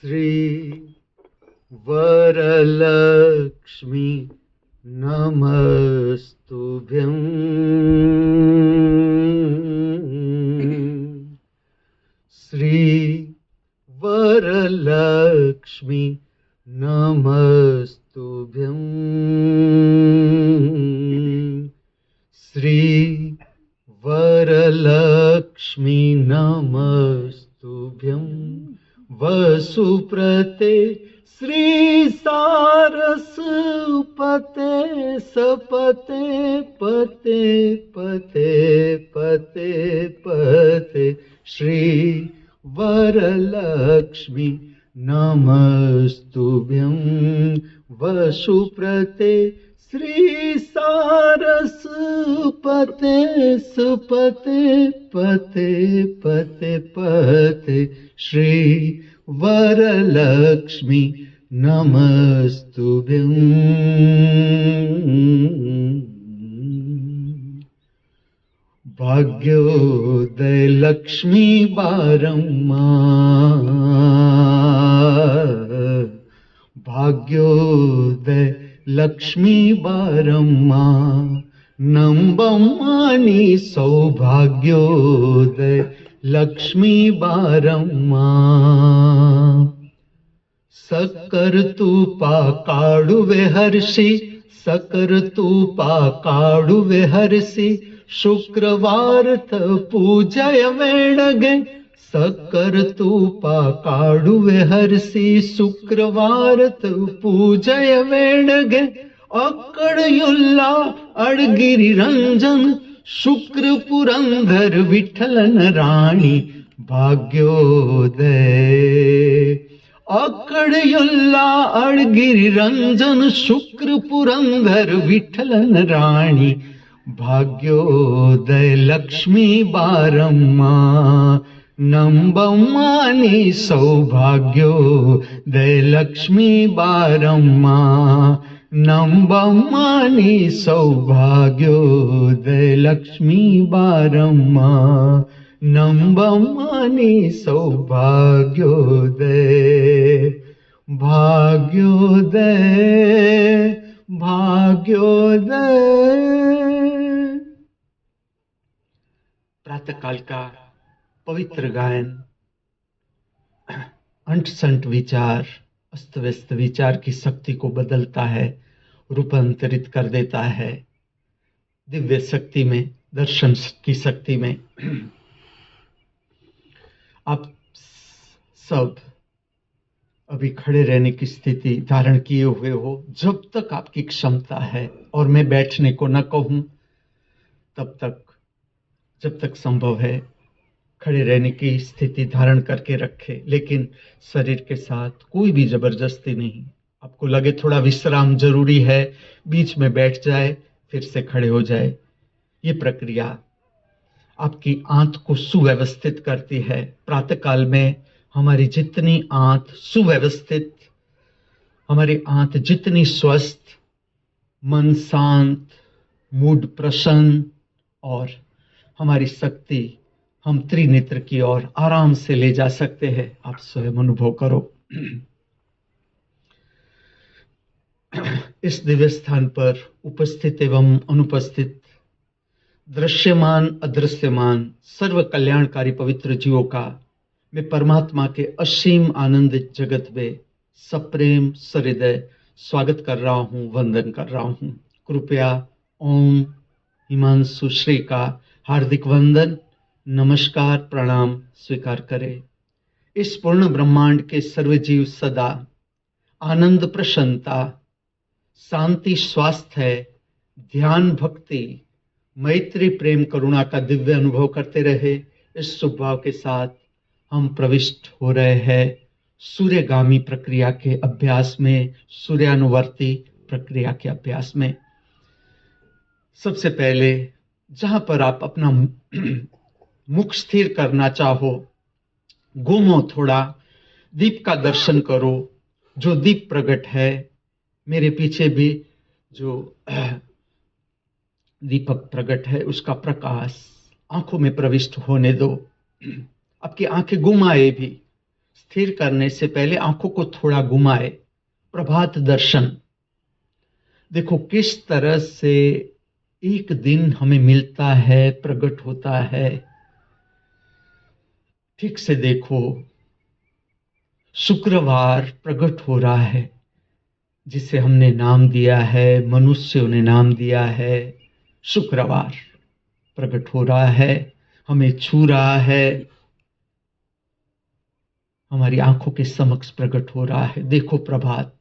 श्री वरलक्ष्मी नमस्तुभ्यं। श्री वरलक्ष्मी नमस्तुभ्यं। श्री वरलक्ष्मी नमस्तुभ्यं। वसुप्रते श्री सारस्वते सपते पते पते पते पते श्री वरलक्ष्मी नमस्तुभ्यं। वसुप्रते श्री सारस्वते सपते पते पते पते श्री वरलक्ष्मी नमस्तुभ्यं। भाग्योदय लक्ष्मी बारम्मा, भाग्योदय लक्ष्मी बारम्मा, नंबम्मानी सौभाग्योदय लक्ष्मी बारम्मा. ಸಕ್ಕರ್ ತೂಪ ಕಾಡುವೆ ಹರ್ಷಿ, ಸಕ್ಕರ್ ತೂಪ ಕಾಡುವೆ ಹರಿಸಿ, ಶುಕ್ರವಾರತ ಪೂಜೆಯ ವೇಳೆಗೆ ಸಕ್ಕರ್ ತೂಪ ಕಾಡುವೆ ಹರಿಸಿ, ಶುಕ್ರವಾರತ ಪೂಜೆಯ ವೇಳೆಗೆ ಅಕ್ಕಡೆಯುಲ್ಲ ಅಡ್ಗಿರಿ ರಂಜನ್, ಶುಕ್ರ ಪುರಂದರ ವಿಠಲನ ರಾಣಿ ಭಾಗ್ಯೋದಯ. ಅಕ್ಕಡೆಯುಲ್ಲ ಅಡ್ಗಿರಿ ರಂಜನ್, ಶುಕ್ರ ಪುರಂದರ ವಿಠಲನ ರಾಣಿ ಭಾಗ್ಯೋದಯ ಲಕ್ಷ್ಮೀ ಬಾರಮ್ಮ, ನಂಬಮ್ಮ ನೀ ಸೌಭಾಗ್ಯೋದಯ ಲಕ್ಷ್ಮೀ ಬಾರಮ್ಮ, ನಂಬಮ್ಮ ನೀ ಸೌಭಾಗ್ಯೋದಯ ಲಕ್ಷ್ಮೀ ಬಾರಮ್ಮ, ನಂಬಮ್ಮ ನೀ ಸೌಭಾಗ್ಯೋದಯ. भाग्योदय भाग्योदय. प्रातःकाल का पवित्र गायन अंट संट विचार, अस्त व्यस्त विचार की शक्ति को बदलता है, रूपांतरित कर देता है दिव्य शक्ति में, दर्शन की शक्ति में. आप सब अभी खड़े रहने की स्थिति धारण किए हुए हो. जब तक आपकी क्षमता है और मैं बैठने को न कहूं तब तक, जब तक संभव है खड़े रहने की स्थिति धारण करके रखे, लेकिन शरीर के साथ कोई भी जबरदस्ती नहीं. आपको लगे थोड़ा विश्राम जरूरी है, बीच में बैठ जाए, फिर से खड़े हो जाए. ये प्रक्रिया आपकी आंत को सुव्यवस्थित करती है. प्रातःकाल में हमारी जितनी आंत सुव्यवस्थित, हमारी आंत जितनी स्वस्थ, मन शांत, मूड प्रसन्न और हमारी शक्ति हम त्रिनेत्र की ओर आराम से ले जा सकते हैं. आप स्वयं अनुभव करो. इस दिव्य स्थान पर उपस्थित एवं अनुपस्थित, दृश्यमान अदृश्यमान सर्व कल्याणकारी पवित्र जीवों का मैं परमात्मा के असीम आनंदित जगत में सप्रेम सहृदय स्वागत कर रहा हूँ, वंदन कर रहा हूँ. कृपया ओम हिमांशु श्री का हार्दिक वंदन, नमस्कार, प्रणाम स्वीकार करें. इस पूर्ण ब्रह्मांड के सर्वजीव सदा आनंद, प्रसन्नता, शांति, स्वास्थ्य, ध्यान, भक्ति, मैत्री, प्रेम, करुणा का दिव्य अनुभव करते रहे. इस शुभ भाव के साथ हम प्रविष्ट हो रहे हैं सूर्यगामी प्रक्रिया के अभ्यास में, सूर्यानुवर्ती प्रक्रिया के अभ्यास में. सबसे पहले जहां पर आप अपना मुख स्थिर करना चाहो, घूमो, थोड़ा दीप का दर्शन करो. जो दीप प्रकट है, मेरे पीछे भी जो दीपक प्रकट है, उसका प्रकाश आंखों में प्रविष्ट होने दो. आपकी आंखें घुमाए भी, स्थिर करने से पहले आंखों को थोड़ा घुमाए। प्रभात दर्शन। देखो किस तरह से एक दिन हमें मिलता है, प्रकट होता है। ठीक से देखो, शुक्रवार प्रकट हो रहा है, जिसे हमने नाम दिया है, मनुष्यों ने नाम दिया है शुक्रवार। प्रकट हो रहा है, हमें छू रहा है, हमारी आंखों के समक्ष प्रकट हो रहा है। देखो प्रभात,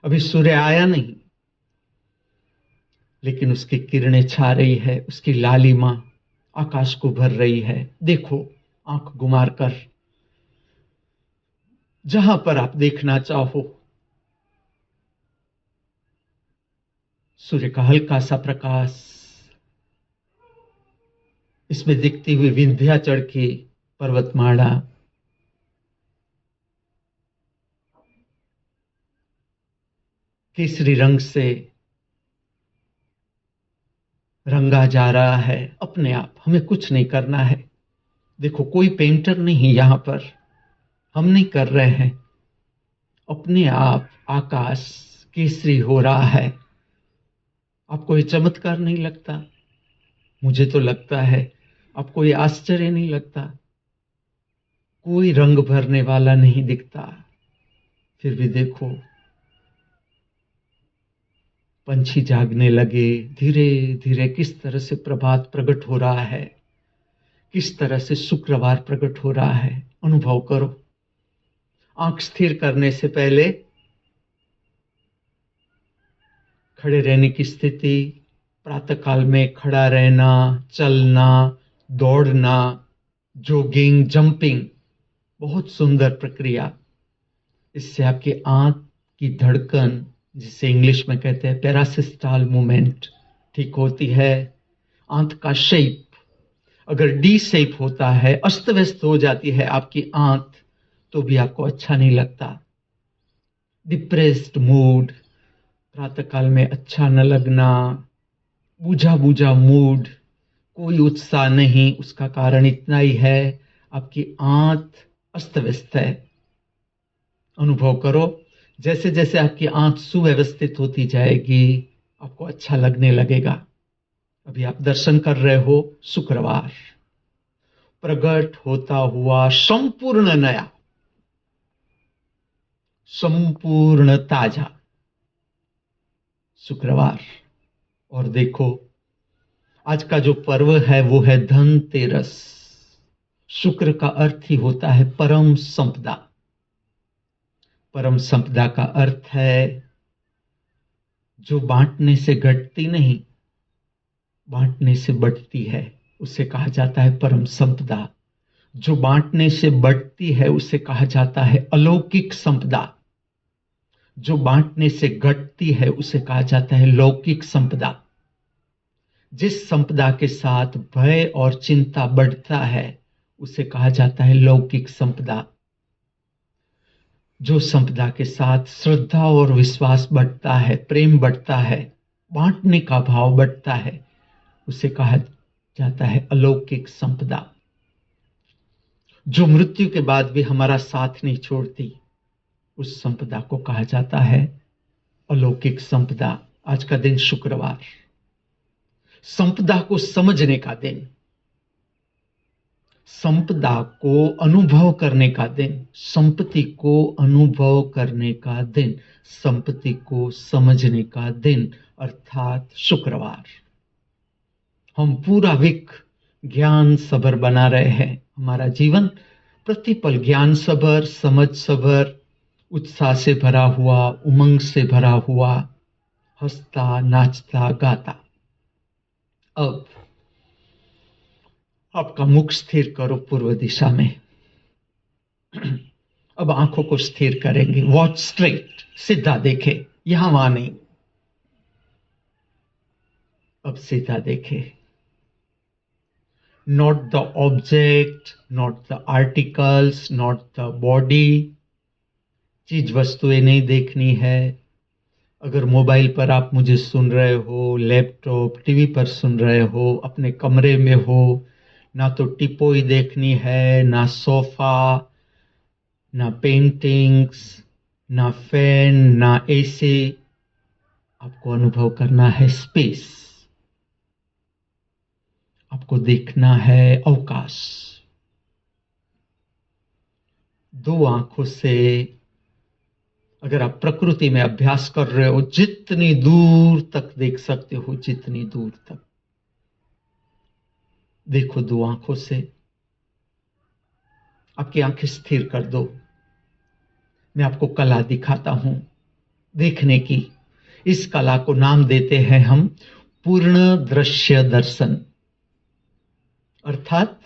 अभी सूर्य आया नहीं, लेकिन उसकी किरणें छा रही है, उसकी लालिमा आकाश को भर रही है। देखो आंख घुमार कर, जहां पर आप देखना चाहो। सूर्य का हल्का सा प्रकाश, इसमें दिखती हुई विंध्याचल की पर्वतमाला, केसरी रंग से रंगा जा रहा है अपने आप। हमें कुछ नहीं करना है। देखो कोई पेंटर नहीं यहां पर, हम नहीं कर रहे हैं, अपने आप आकाश केसरी हो रहा है। आपको ये चमत्कार नहीं लगता? मुझे तो लगता है। आपको ये आश्चर्य नहीं लगता? कोई रंग भरने वाला नहीं दिखता, फिर भी देखो पंछी जागने लगे। धीरे धीरे किस तरह से प्रभात प्रकट हो रहा है, किस तरह से शुक्रवार प्रकट हो रहा है, अनुभव करो। आंख स्थिर करने से पहले खड़े रहने की स्थिति, प्रातःकाल में खड़ा रहना, चलना, दौड़ना, जॉगिंग, जंपिंग, बहुत सुंदर प्रक्रिया। इससे आपकी आंख की धड़कन, जिसे इंग्लिश में कहते हैं पैरासिस्टाल मूवमेंट, ठीक होती है। आंख का शेप अगर डी शेप होता है, अस्त व्यस्त हो जाती है आपकी आंख, तो भी आपको अच्छा नहीं लगता। डिप्रेस्ड मूड, प्रातःकाल में अच्छा न लगना, बूझा बूझा मूड, कोई उत्साह नहीं, उसका कारण इतना ही है, आपकी आंख अस्त व्यस्त है। अनुभव करो, जैसे जैसे आपकी आंख सुव्यवस्थित होती जाएगी, आपको अच्छा लगने लगेगा। अभी आप दर्शन कर रहे हो शुक्रवार, प्रकट होता हुआ संपूर्ण नया, संपूर्ण ताजा शुक्रवार। और देखो आज का जो पर्व है वो है धनतेरस। शुक्र का अर्थ ही होता है परम संपदा। परम संपदा का अर्थ है जो बांटने से घटती नहीं, बांटने से बढ़ती है, उसे कहा जाता है परम संपदा। जो बांटने से बढ़ती है उसे कहा जाता है अलौकिक संपदा। जो बांटने से घटती है उसे कहा जाता है लौकिक संपदा। जिस संपदा के साथ भय और चिंता बढ़ता है उसे कहा जाता है लौकिक संपदा। जो संपदा के साथ श्रद्धा और विश्वास बढ़ता है, प्रेम बढ़ता है, बांटने का भाव बढ़ता है, उसे कहा जाता है अलौकिक संपदा। जो मृत्यु के बाद भी हमारा साथ नहीं छोड़ती, उस संपदा को कहा जाता है अलौकिक संपदा। आज का दिन शुक्रवार, संपदा को समझने का दिन, संपदा को अनुभव करने का दिन, संपत्ति को अनुभव करने का दिन, संपत्ति को समझने का दिन, अर्थात शुक्रवार। हम पूरा वीक ज्ञान सभर बना रहे हैं। हमारा जीवन प्रतिपल ज्ञान सभर, समझ सभर, उत्साह से भरा हुआ, उमंग से भरा हुआ, हंसता, नाचता, गाता। अब आपका मुख स्थिर करो पूर्व दिशा में। अब आंखों को स्थिर करेंगे। वॉच स्ट्रेट, सीधा देखे, यहां वहां नहीं। अब सीधा देखे। Not the object, not the articles, not the body. चीज वस्तुएं नहीं देखनी है। अगर मोबाइल पर आप मुझे सुन रहे हो, लैपटॉप, टीवी पर सुन रहे हो, अपने कमरे में हो, ना तो टिपोई देखनी है, ना सोफा, ना पेंटिंग्स, ना फैन, ना एसी। आपको अनुभव करना है स्पेस, आपको देखना है अवकाश। दो आंखों से अगर आप प्रकृति में अभ्यास कर रहे हो, जितनी दूर तक देख सकते हो, जितनी दूर तक देखो। दो आंखों से आपकी आंखें स्थिर कर दो। मैं आपको कला दिखाता हूं देखने की। इस कला को नाम देते हैं हम पूर्ण दृश्य दर्शन। अर्थात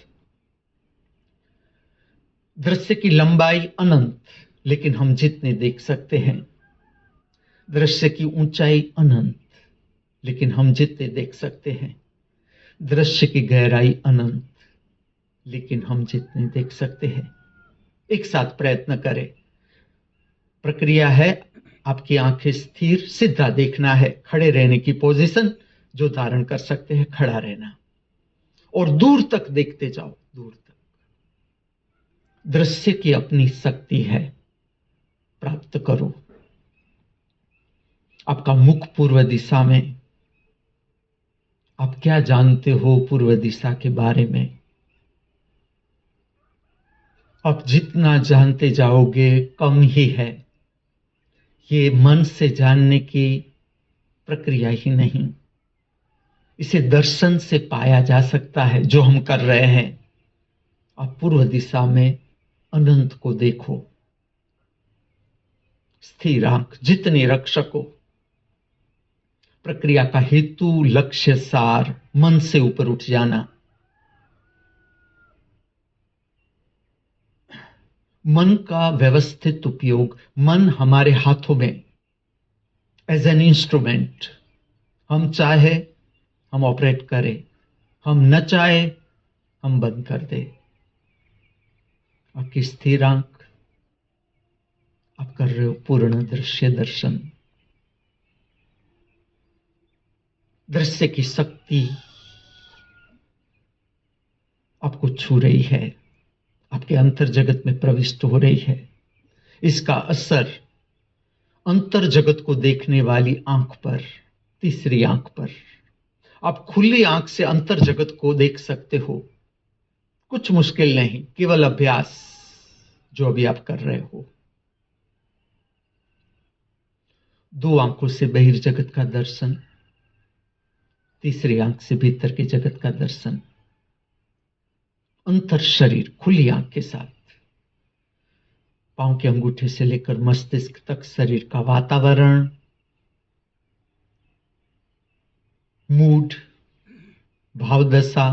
दृश्य की लंबाई अनंत, लेकिन हम जितने देख सकते हैं। दृश्य की ऊंचाई अनंत, लेकिन हम जितने देख सकते हैं। दृश्य की गहराई अनंत, लेकिन हम जितने देख सकते हैं। एक साथ प्रयत्न करें। प्रक्रिया है, आपकी आंखें स्थिर, सीधा देखना है। खड़े रहने की पोजीशन जो धारण कर सकते हैं, खड़ा रहना। और दूर तक देखते जाओ, दूर तक। दृश्य की अपनी शक्ति है, प्राप्त करो। आपका मुख पूर्व दिशा में। आप क्या जानते हो पूर्व दिशा के बारे में? आप जितना जानते जाओगे कम ही है। ये मन से जानने की प्रक्रिया ही नहीं, इसे दर्शन से पाया जा सकता है जो हम कर रहे हैं। आप पूर्व दिशा में अनंत को देखो। स्थिर आंख जितने रख सको। प्रक्रिया का हेतु, लक्ष्य, सार, मन से ऊपर उठ जाना। मन का व्यवस्थित उपयोग। मन हमारे हाथों में, एज एन इंस्ट्रूमेंट। हम चाहे हम ऑपरेट करें, हम न चाहे हम बंद कर दें। आपकी स्थिर आंख, आप कर रहे हो पूर्ण दृश्य दर्शन। दृश्य की शक्ति आपको छू रही है, आपके अंतर जगत में प्रविष्ट हो रही है। इसका असर अंतर जगत को देखने वाली आंख पर, तीसरी आंख पर। आप खुली आंख से अंतर जगत को देख सकते हो। कुछ मुश्किल नहीं, केवल अभ्यास जो अभी आप कर रहे हो। दो आंखों से बहिर्जगत का दर्शन, तीसरी आंख से भीतर के जगत का दर्शन। अंतर शरीर खुली आंख के साथ। पांव के अंगूठे से लेकर मस्तिष्क तक शरीर का वातावरण, मूड, भावदशा,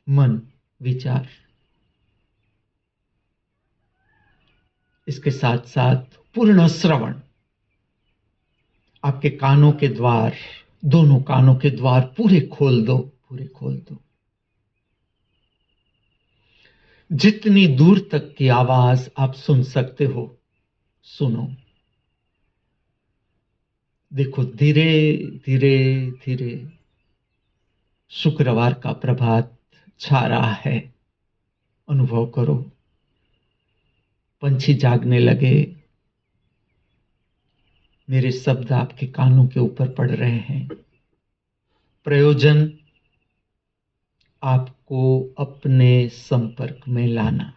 मन, विचार। इसके साथ साथ पूर्ण श्रवण। आपके कानों के द्वार, दोनों कानों के द्वार पूरे खोल दो, पूरे खोल दो। जितनी दूर तक की आवाज आप सुन सकते हो, सुनो। देखो, धीरे धीरे धीरे शुक्रवार का प्रभात छा रहा है। अनुभव करो। पंछी जागने लगे। मेरे शब्द आपके कानों के ऊपर पड़ रहे हैं। प्रयोजन, आपको अपने संपर्क में लाना।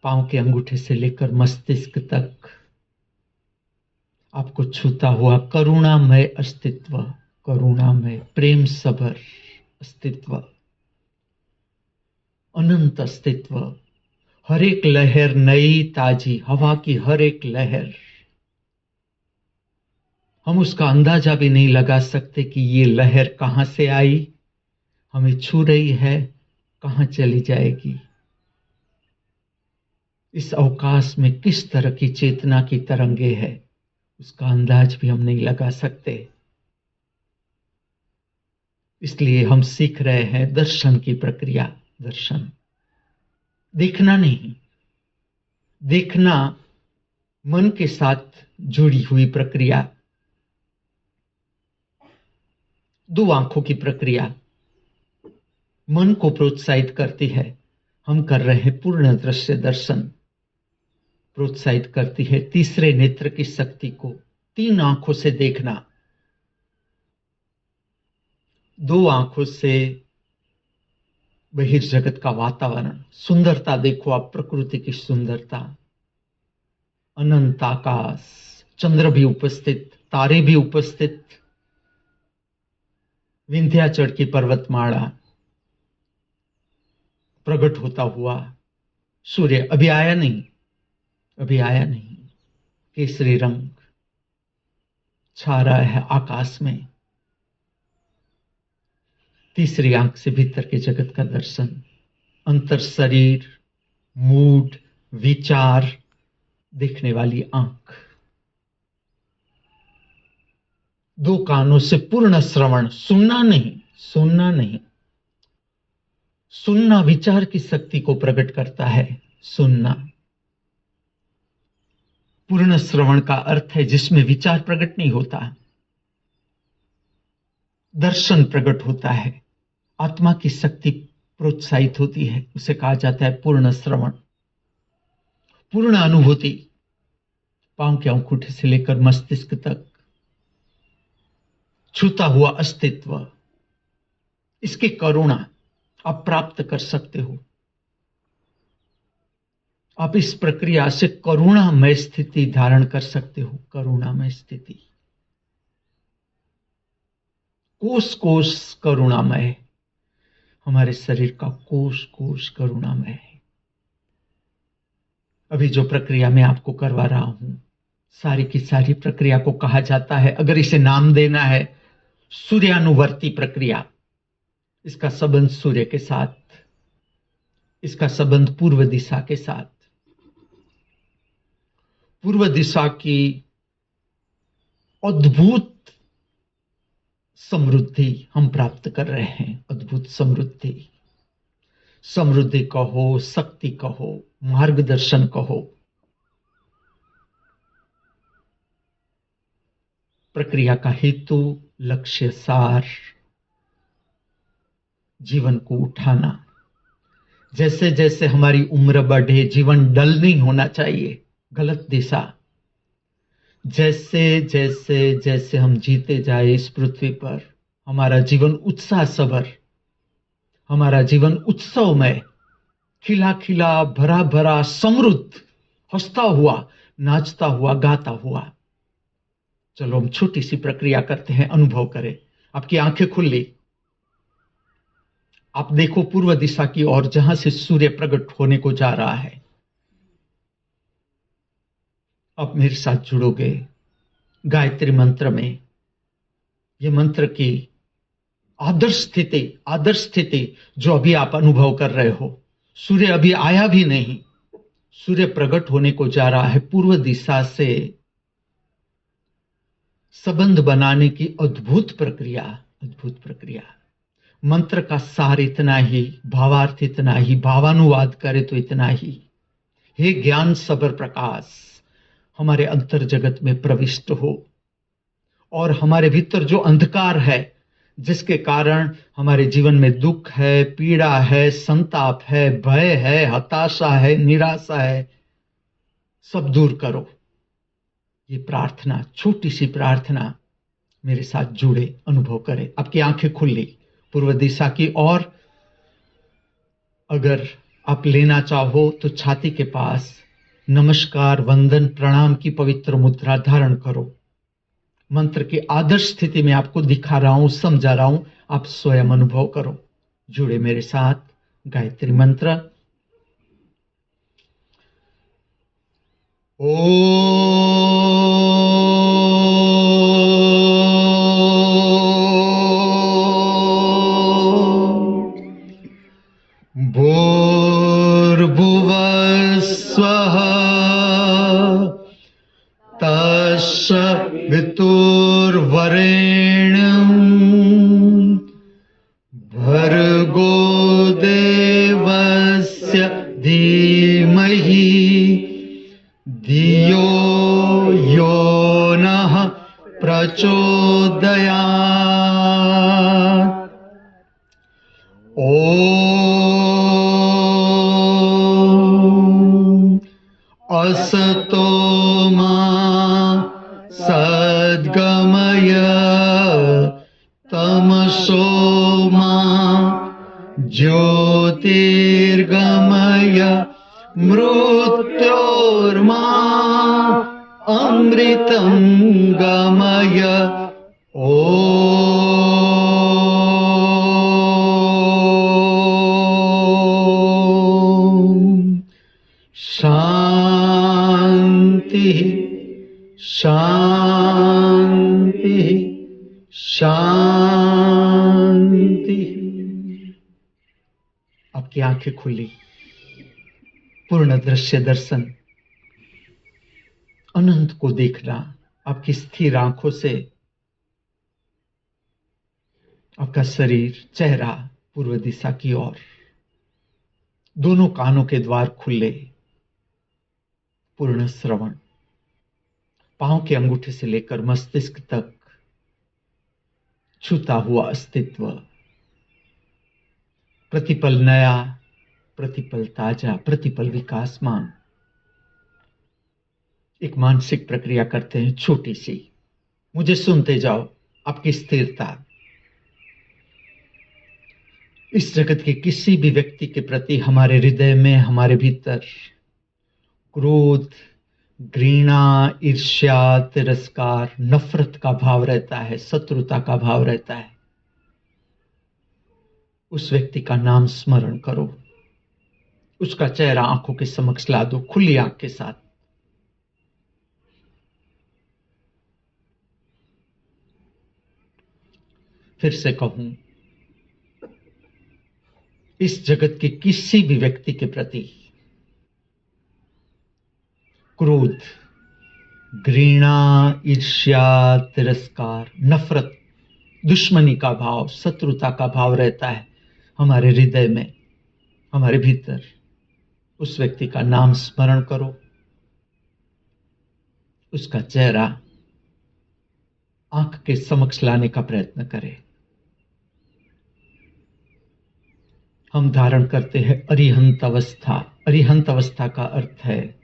पांव के अंगूठे से लेकर मस्तिष्क तक आपको छूता हुआ करुणामय अस्तित्व, करुणामय प्रेम सभर अस्तित्व, अनंत अस्तित्व। हर एक लहर नई ताजी, हवा की हर एक लहर। हम उसका अंदाजा भी नहीं लगा सकते कि ये लहर कहां से आई, हमें छू रही है, कहां चली जाएगी। इस अवकाश में किस तरह की चेतना की तरंगे है, उसका अंदाज भी हम नहीं लगा सकते। इसलिए हम सीख रहे हैं दर्शन की प्रक्रिया। दर्शन, देखना नहीं। देखना मन के साथ जुड़ी हुई प्रक्रिया। दो आंखों की प्रक्रिया मन को प्रोत्साहित करती है। हम कर रहे हैं पूर्ण दृश्य दर्शन, प्रोत्साहित करती है तीसरे नेत्र की शक्ति को, 3 आंखों से देखना। 2 आंखों से बहिर्जगत का वातावरण, सुंदरता देखो आप, प्रकृति की सुंदरता, अनंत आकाश, चंद्र भी उपस्थित, तारे भी उपस्थित, विंध्याचल की पर्वतमाला प्रकट होता हुआ, सूर्य अभी आया नहीं, अभी आया नहीं, केसरी रंग छा रहा है आकाश में। तीसरी आंख से भीतर के जगत का दर्शन, अंतर शरीर, मूड, विचार देखने वाली आंख। 2 कानों से पूर्ण श्रवण, सुनना नहीं, सुनना नहीं। सुनना विचार की शक्ति को प्रकट करता है, सुनना। पूर्ण श्रवण का अर्थ है जिसमें विचार प्रकट नहीं होता, दर्शन प्रकट होता है, आत्मा की शक्ति प्रोत्साहित होती है, उसे कहा जाता है पूर्ण श्रवण। पूर्ण अनुभूति, पांव के अंगूठे से लेकर मस्तिष्क तक छूता हुआ अस्तित्व, इसकी करुणा आप प्राप्त कर सकते हो। आप इस प्रक्रिया से करुणामय स्थिति धारण कर सकते हो, करुणामय स्थिति। कोष कोष करुणामय, हमारे शरीर का कोष कोष करुणामय है। अभी जो प्रक्रिया मैं आपको करवा रहा हूं, सारी की सारी प्रक्रिया को कहा जाता है, अगर इसे नाम देना है, सूर्यानुवर्ती प्रक्रिया। इसका संबंध सूर्य के साथ, इसका संबंध पूर्व दिशा के साथ। पूर्व दिशा की अद्भुत समृद्धि हम प्राप्त कर रहे हैं, अद्भुत समृद्धि। समृद्धि कहो, शक्ति कहो, मार्गदर्शन कहो। प्रक्रिया का हेतु, लक्ष्य, सार, जीवन को उठाना। जैसे जैसे हमारी उम्र बढ़े, जीवन डल नहीं होना चाहिए, गलत दिशा। जैसे जैसे जैसे हम जीते जाए इस पृथ्वी पर, हमारा जीवन उत्साह सभर, हमारा जीवन उत्सवमय, खिला खिला, भरा भरा, समृद्ध, हंसता हुआ, नाचता हुआ, गाता हुआ। चलो हम छोटी सी प्रक्रिया करते हैं, अनुभव करें। आपकी आंखें खुली, आप देखो पूर्व दिशा की ओर, जहां से सूर्य प्रकट होने को जा रहा है। आप मेरे साथ जुड़ोगे गायत्री मंत्र में। यह मंत्र की आदर्श स्थिति जो अभी आप अनुभव कर रहे हो। सूर्य अभी आया भी नहीं, सूर्य प्रकट होने को जा रहा है। पूर्व दिशा से संबंध बनाने की अद्भुत प्रक्रिया, अद्भुत प्रक्रिया। मंत्र का सार इतना ही, भावार्थ इतना ही, भावानुवाद करे तो इतना ही। हे ज्ञान सबर प्रकाश, हमारे अंतर जगत में प्रविष्ट हो और हमारे भीतर जो अंधकार है, जिसके कारण हमारे जीवन में दुख है, पीड़ा है, संताप है, भय है, हताशा है, निराशा है, सब दूर करो। ये प्रार्थना, छोटी सी प्रार्थना, मेरे साथ जुड़े, अनुभव करें। आपकी आंखें खुली पूर्व दिशा की ओर। अगर आप लेना चाहो तो छाती के पास नमस्कार, वंदन, प्रणाम की पवित्र मुद्रा धारण करो। मंत्र की आदर्श स्थिति में आपको दिखा रहा हूं, समझा रहा हूं, आप स्वयं अनुभव करो। जुड़े मेरे साथ। गायत्री मंत्र। भूर्भुवस्वः तत्सवितुर्वरेण्यं भर्गो देवस्य धीमहि धियो यो नः प्रचोदयात्। ॐ असतो मा सद्गमय तमसो मा ज्योतिर्गमय मृत्योर्मा अमृतं गमय ओम। शांति शांति शांति। आपकी आंखें खुली, पूर्ण दृश्य दर्शन, अनंत को देखना आपकी स्थिर आंखों से। आपका शरीर, चेहरा पूर्व दिशा की ओर, दोनों कानों के द्वार खुले, पूर्ण श्रवण, पांव के अंगूठे से लेकर मस्तिष्क तक छूता हुआ अस्तित्व, प्रतिपल नया, प्रतिपल ताजा, प्रतिपल विकासमान। एक मानसिक प्रक्रिया करते हैं छोटी सी, मुझे सुनते जाओ। आपकी स्थिरता, इस जगत के किसी भी व्यक्ति के प्रति हमारे हृदय में, हमारे भीतर क्रोध, घृणा, ईर्ष्या, तिरस्कार, नफरत का भाव रहता है, शत्रुता का भाव रहता है। उस व्यक्ति का नाम स्मरण करो, उसका चेहरा आंखों के समक्ष ला दो, खुली आंख के साथ। फिर से कहूं, इस जगत के किसी भी व्यक्ति के प्रति क्रोध, घृणा, ईर्ष्या, तिरस्कार, नफरत, दुश्मनी का भाव, शत्रुता का भाव रहता है हमारे हृदय में, हमारे भीतर। उस व्यक्ति का नाम स्मरण करो, उसका चेहरा आंख के समक्ष लाने का प्रयत्न करें। हम धारण करते हैं अरिहंत अवस्था। अरिहंत अवस्था का अर्थ है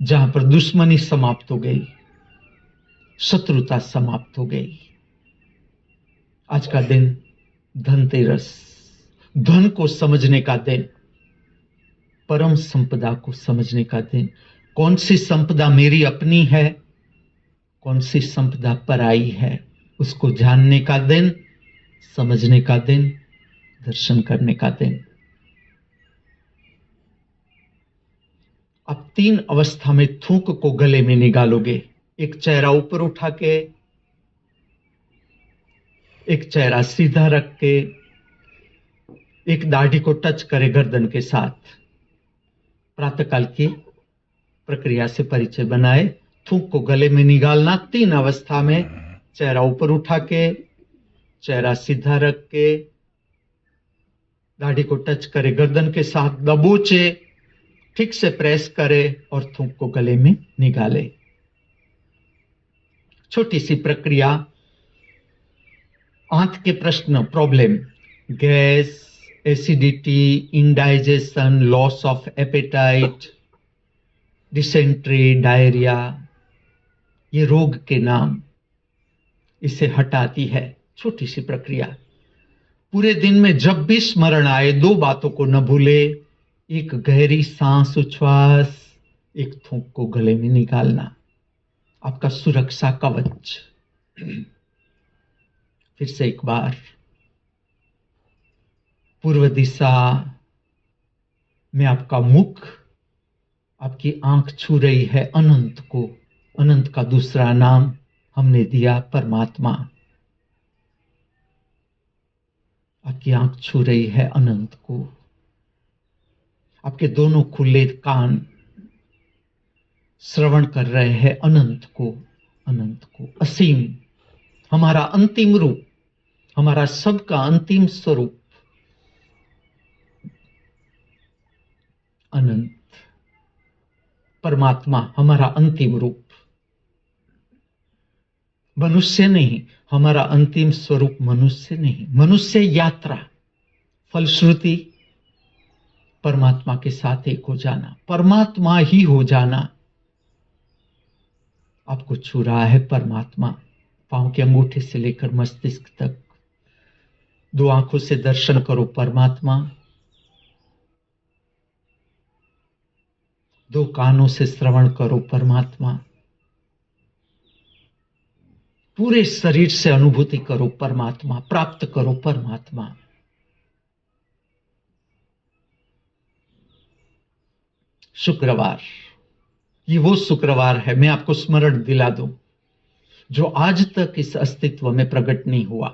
जहां पर दुश्मनी समाप्त हो गई, शत्रुता समाप्त हो गई। आज का दिन धनतेरस, धन को समझने का दिन, परम संपदा को समझने का दिन। कौन सी संपदा मेरी अपनी है, कौन सी संपदा पराई है, उसको जानने का दिन, समझने का दिन, दर्शन करने का दिन। आप 3 अवस्था में थूक को गले में निकालोगे। एक चेहरा ऊपर उठा के, एक चेहरा सीधा रख के, एक दाढ़ी को टच करे गर्दन के साथ। प्रातःकाल की प्रक्रिया से परिचय बनाए। थूक को गले में निकालना 3 अवस्था में, चेहरा ऊपर उठा के, चेहरा सीधा रख के, दाढ़ी को टच करे गर्दन के साथ, दबोचे, ठीक से प्रेस करे और थूक को गले में निकाले। छोटी सी प्रक्रिया। आंत के प्रश्न, problem, gas, acidity, indigestion, loss of appetite, dysentery, diarrhoea, ये रोग के नाम, इसे हटाती है। छोटी सी प्रक्रिया। पूरे दिन में जब भी स्मरण आए 2 बातों को न भूले। एक गहरी सांस, उच्छ्वास, एक थूक को गले में निकालना, आपका सुरक्षा कवच। फिर से एक बार, पूर्व दिशा में आपका मुख, आपकी आंख छू रही है अनंत को। अनंत का दूसरा नाम हमने दिया परमात्मा। आपकी आंख छू रही है अनंत को। आपके दोनों खुले कान श्रवण कर रहे हैं अनंत को, अनंत को, असीम, हमारा अंतिम रूप, हमारा सबका अंतिम स्वरूप अनंत, परमात्मा हमारा अंतिम रूप। मनुष्य नहीं, हमारा अंतिम स्वरूप मनुष्य नहीं। मनुष्य यात्रा, फलश्रुति परमात्मा के साथ एक हो जाना, परमात्मा ही हो जाना। आपको छू रहा है परमात्मा, पांव के अंगूठे से लेकर मस्तिष्क तक। दो आंखों से दर्शन करो परमात्मा, दो कानों से श्रवण करो परमात्मा, पूरे शरीर से अनुभूति करो परमात्मा, प्राप्त करो परमात्मा। शुक्रवार, ये वो शुक्रवार है, मैं आपको स्मरण दिला दूं, जो आज तक इस अस्तित्व में प्रकट नहीं हुआ।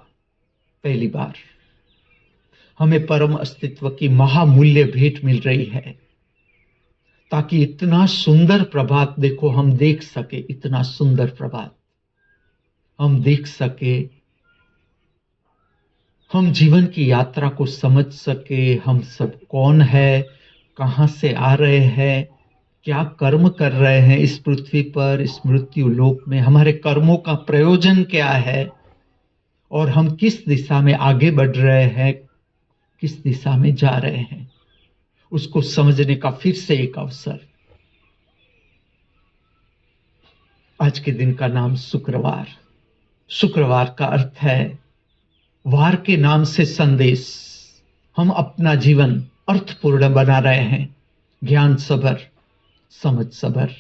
पहली बार हमें परम अस्तित्व की महामूल्य भेंट मिल रही है, ताकि इतना सुंदर प्रभात देखो हम देख सके, इतना सुंदर प्रभात हम देख सके, हम जीवन की यात्रा को समझ सके, हम सब कौन है, कहां से आ रहे हैं, क्या कर्म कर रहे हैं इस पृथ्वी पर, इस मृत्यु लोक में, हमारे कर्मों का प्रयोजन क्या है और हम किस दिशा में आगे बढ़ रहे हैं, किस दिशा में जा रहे हैं, उसको समझने का फिर से एक अवसर। आज के दिन का नाम शुक्रवार। शुक्रवार का अर्थ है वार के नाम से संदेश। हम अपना जीवन अर्थपूर्ण बना रहे हैं, ज्ञान सबर, समझ सबर,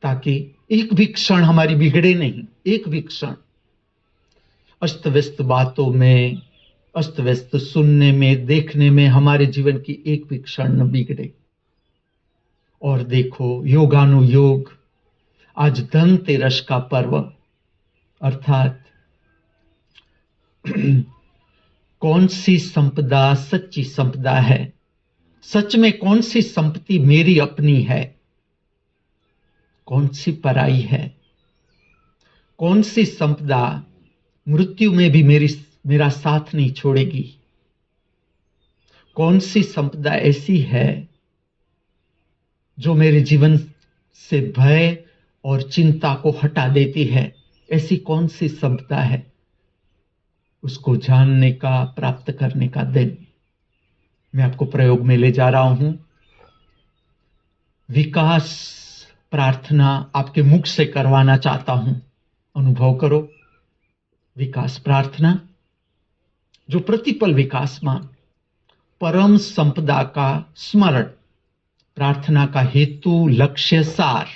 ताकि एक भी क्षण हमारी बिगड़े नहीं। एक भी क्षण अस्त व्यस्त बातों में, अस्त व्यस्त सुनने में, देखने में हमारे जीवन की एक भी क्षण न बिगड़े। और देखो, योगानुयोग आज धनतेरस का पर्व, अर्थात कौन सी संपदा सच्ची संपदा है, सच में कौन सी संपत्ति मेरी अपनी है, कौन सी पराई है, कौन सी संपदा मृत्यु में भी मेरा साथ नहीं छोड़ेगी, कौन सी संपदा ऐसी है जो मेरे जीवन से भय और चिंता को हटा देती है। ऐसी कौन सी संपदा है, उसको जानने का, प्राप्त करने का दिन मैं आपको प्रयोग में ले जा रहा हूं। विकास प्रार्थना आपके मुख से करवाना चाहता हूं, अनुभव करो। विकास प्रार्थना जो प्रतिपल विकासमान परम संपदा का स्मरण, प्रार्थना का हेतु, लक्ष्य, सार।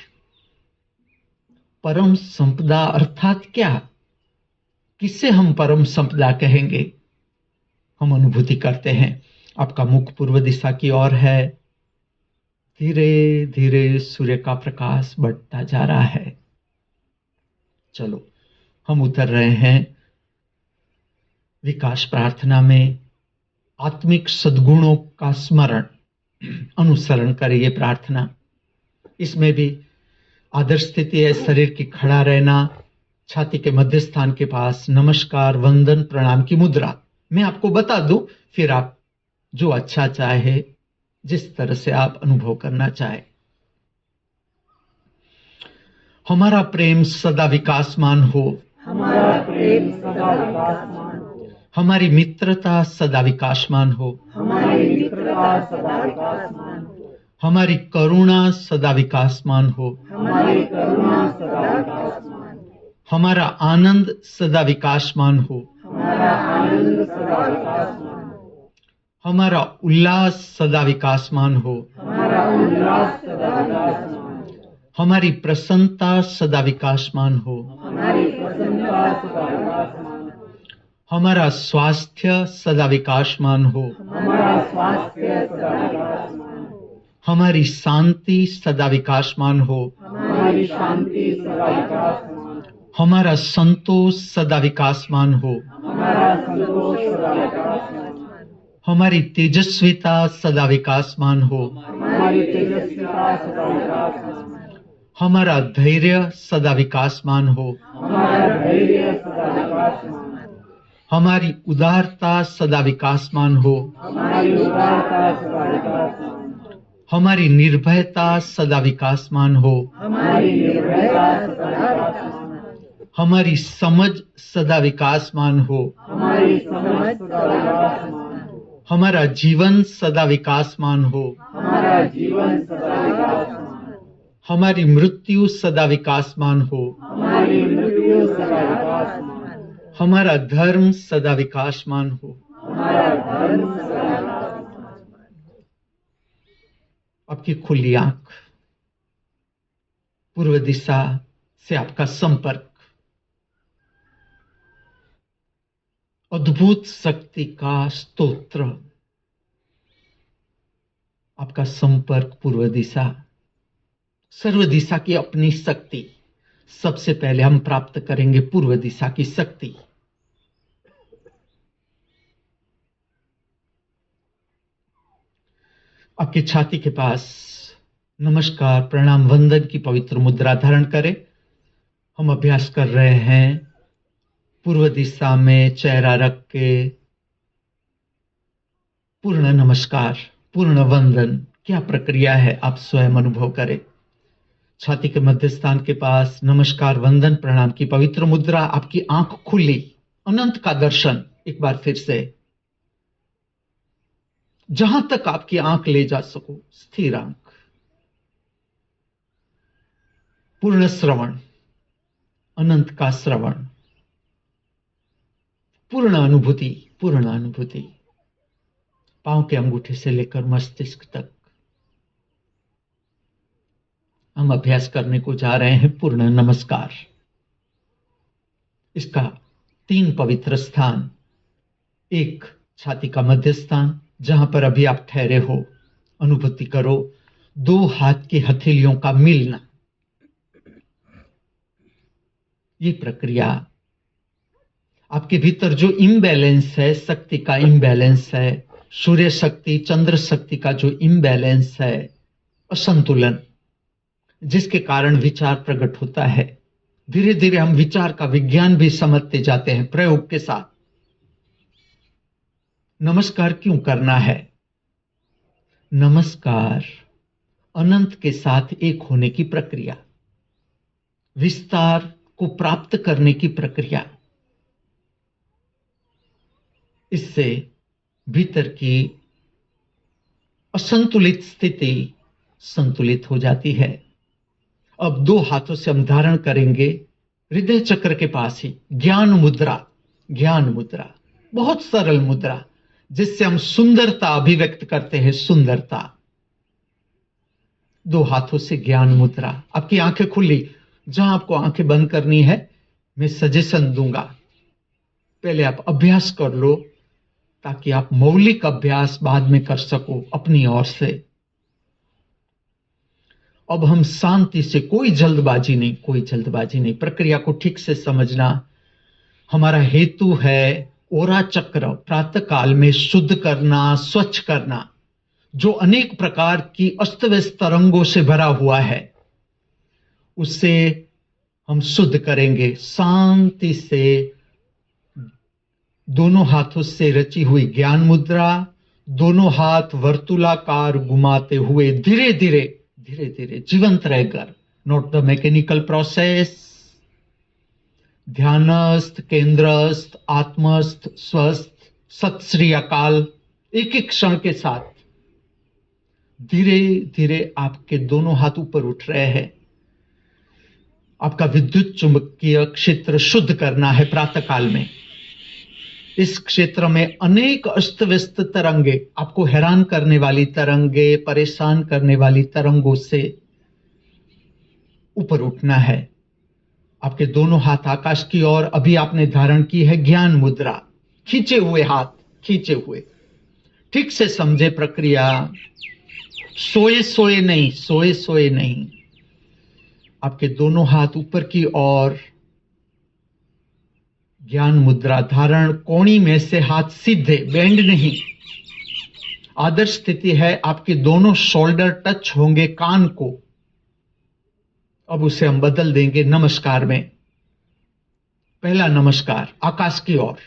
परम संपदा अर्थात क्या, किससे हम परम संपदा कहेंगे? हम अनुभूति करते हैं। आपका मुख पूर्व दिशा की ओर है, धीरे धीरे सूर्य का प्रकाश बढ़ता जा रहा है। चलो हम उतर रहे हैं विकास प्रार्थना में। आत्मिक सद्गुणों का स्मरण, अनुसरण करें ये प्रार्थना। इसमें भी आदर्श स्थिति है शरीर की खड़ा रहना, छाती के मध्य स्थान के पास नमस्कार, वंदन, प्रणाम की मुद्रा। मैं आपको बता दूं, फिर आप जो अच्छा चाहे, जिस तरह से आप अनुभव करना चाहे। हमारा प्रेम सदा विकासमान हो, हमारा प्रेम सदा विकासमान हो, हमारी मित्रता सदा विकासमान हो, हमारी मित्रता सदा विकासमान हो, हमारी करुणा सदा विकासमान हो, हमारी करुणा सदा विकासमान हो, हमारा आनंद सदा विकासमान हो, हमारा आनंद सदा विकासमान हो, हमारा उल्लास सदा विकासमान हो, हमारा उल्लास सदा विकासमान हो, हमारी प्रसन्नता सदा विकासमान हो, हमारी प्रसन्नता सदा विकासमान हो, हमारा स्वास्थ्य सदा विकासमान हो, हमारा स्वास्थ्य सदा विकासमान हो, हमारी शांति सदा विकासमान हो, हमारी शांति सदा विकासमान हो, हमारा संतोष सदा विकासमान हो, हमारा संतोष सदा विकासमान हो, हमारी तेजस्विता सदा विकासमान हो, हमारी तेजस्विता सदा विकासमान हो, हमारा धैर्य सदा विकासमान हो, हमारा धैर्य सदा विकासमान हो, हमारी उदारता सदा विकासमान हो, हमारी उदारता सदा विकासमान हो, हमारी निर्भयता सदा विकासमान हो, हमारी निर्भयता सदा विकासमान हो, हमारी समझ सदा विकासमान हो, हमारी समझ सदा विकासमान हो, हमारा जीवन सदा विकासमान हो, हमारा जीवन सदा विकासमान हो, हमारी मृत्यु सदा विकासमान हो, हमारी मृत्यु सदा विकासमान हो, हमारा धर्म सदा विकासमान हो। हमारा धर्म सदा विकासमान हो। आपकी खुली आंख, पूर्व दिशा से आपका संपर्क, अद्भुत शक्ति का स्तोत्र, आपका संपर्क पूर्व दिशा, सर्व दिशा की अपनी शक्ति। सबसे पहले हम प्राप्त करेंगे पूर्व दिशा की शक्ति। आपकी छाती के पास नमस्कार, प्रणाम, वंदन की पवित्र मुद्रा धारण करें। हम अभ्यास कर रहे हैं पूर्व दिशा में चेहरा रख के पूर्ण नमस्कार, पूर्ण वंदन। क्या प्रक्रिया है आप स्वयं अनुभव करें। छाती के मध्य स्थान के पास नमस्कार, वंदन, प्रणाम की पवित्र मुद्रा। आपकी आंख खुली, अनंत का दर्शन। एक बार फिर से, जहां तक आपकी आंख ले जा सको, स्थिर आंख, पूर्ण श्रवण, अनंत का श्रवण, पूर्ण अनुभूति, पूर्ण अनुभूति। पांव के अंगूठे से लेकर मस्तिष्क तक हम अभ्यास करने को जा रहे हैं पूर्ण नमस्कार। इसका 3 पवित्र स्थान। एक, छाती का मध्य स्थान, जहां पर अभी आप ठहरे हो, अनुभूति करो 2 हाथ की हथेलियों का मिलना। ये प्रक्रिया आपके भीतर जो इम्बैलेंस है, शक्ति का इम्बैलेंस है, सूर्य शक्ति, चंद्र शक्ति का जो इम्बैलेंस है, असंतुलन, जिसके कारण विचार प्रकट होता है। धीरे धीरे हम विचार का विज्ञान भी समझते जाते हैं प्रयोग के साथ। नमस्कार क्यों करना है? नमस्कार अनंत के साथ एक होने की प्रक्रिया, विस्तार को प्राप्त करने की प्रक्रिया। इससे भीतर की असंतुलित स्थिति संतुलित हो जाती है। अब 2 हाथों से हम धारण करेंगे हृदय चक्र के पास ही ज्ञान मुद्रा। ज्ञान मुद्रा बहुत सरल मुद्रा, जिससे हम सुंदरता अभिव्यक्त करते हैं। सुंदरता, 2 हाथों से ज्ञान मुद्रा। आपकी आंखें खुली, जहां आपको आंखें बंद करनी है मैं सजेशन दूंगा, पहले आप अभ्यास कर लो, ताकि आप मौलिक अभ्यास बाद में कर सको अपनी ओर से। अब हम शांति से, कोई जल्दबाजी नहीं, कोई जल्दबाजी नहीं, प्रक्रिया को ठीक से समझना। हमारा हेतु है ओरा चक्र प्रातः काल में शुद्ध करना, स्वच्छ करना, जो अनेक प्रकार की अस्त व्यस्त तरंगों से भरा हुआ है, उससे हम शुद्ध करेंगे। शांति से दोनों हाथों से रची हुई ज्ञान मुद्रा, दोनों हाथ वर्तुलाकार घुमाते हुए धीरे धीरे धीरे धीरे जीवंत रहकर, नॉट द मैकेनिकल प्रोसेस, ध्यानस्थ, केंद्रस्थ, आत्मस्थ, स्वस्थ, सत श्री अकाल। एक एक क्षण के साथ धीरे धीरे आपके दोनों हाथ ऊपर उठ रहे हैं। आपका विद्युत चुंबकीय क्षेत्र शुद्ध करना है प्रातः काल में। इस क्षेत्र में अनेक अस्त व्यस्त तरंगे, आपको हैरान करने वाली तरंगे, परेशान करने वाली तरंगों से ऊपर उठना है। आपके दोनों हाथ आकाश की ओर, अभी आपने धारण की है ज्ञान मुद्रा। खींचे हुए हाथ, खींचे हुए, ठीक से समझे प्रक्रिया। सोए सोए नहीं, सोए सोए नहीं। आपके दोनों हाथ ऊपर की ओर, ज्ञान मुद्रा धारण, कोणी में से हाथ सीधे, बेंड नहीं। आदर्श स्थिति है आपके दोनों शोल्डर टच होंगे कान को। अब उसे हम बदल देंगे नमस्कार में। पहला नमस्कार आकाश की ओर,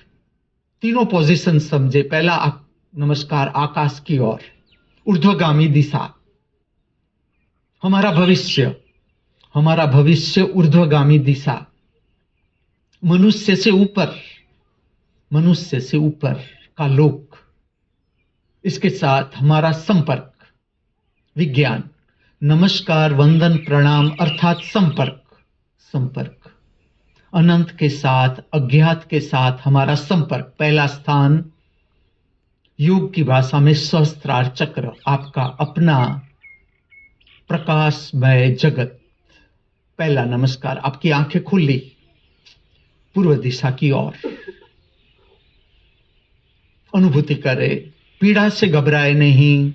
तीनों पोजीशन समझे। पहला नमस्कार आकाश की ओर, ऊर्ध्वगामी दिशा। हमारा भविष्य ऊर्ध्वगामी दिशा, मनुष्य से ऊपर, मनुष्य से ऊपर का लोक। इसके साथ हमारा संपर्क, विज्ञान, नमस्कार, वंदन, प्रणाम अर्थात संपर्क, संपर्क, अनंत के साथ, अज्ञात के साथ हमारा संपर्क। पहला स्थान योग की भाषा में सहस्त्रार चक्र, आपका अपना प्रकाशमय जगत। पहला नमस्कार, आपकी आंखें खुली पूर्व दिशा की ओर, अनुभूति करें, पीड़ा से घबराए नहीं।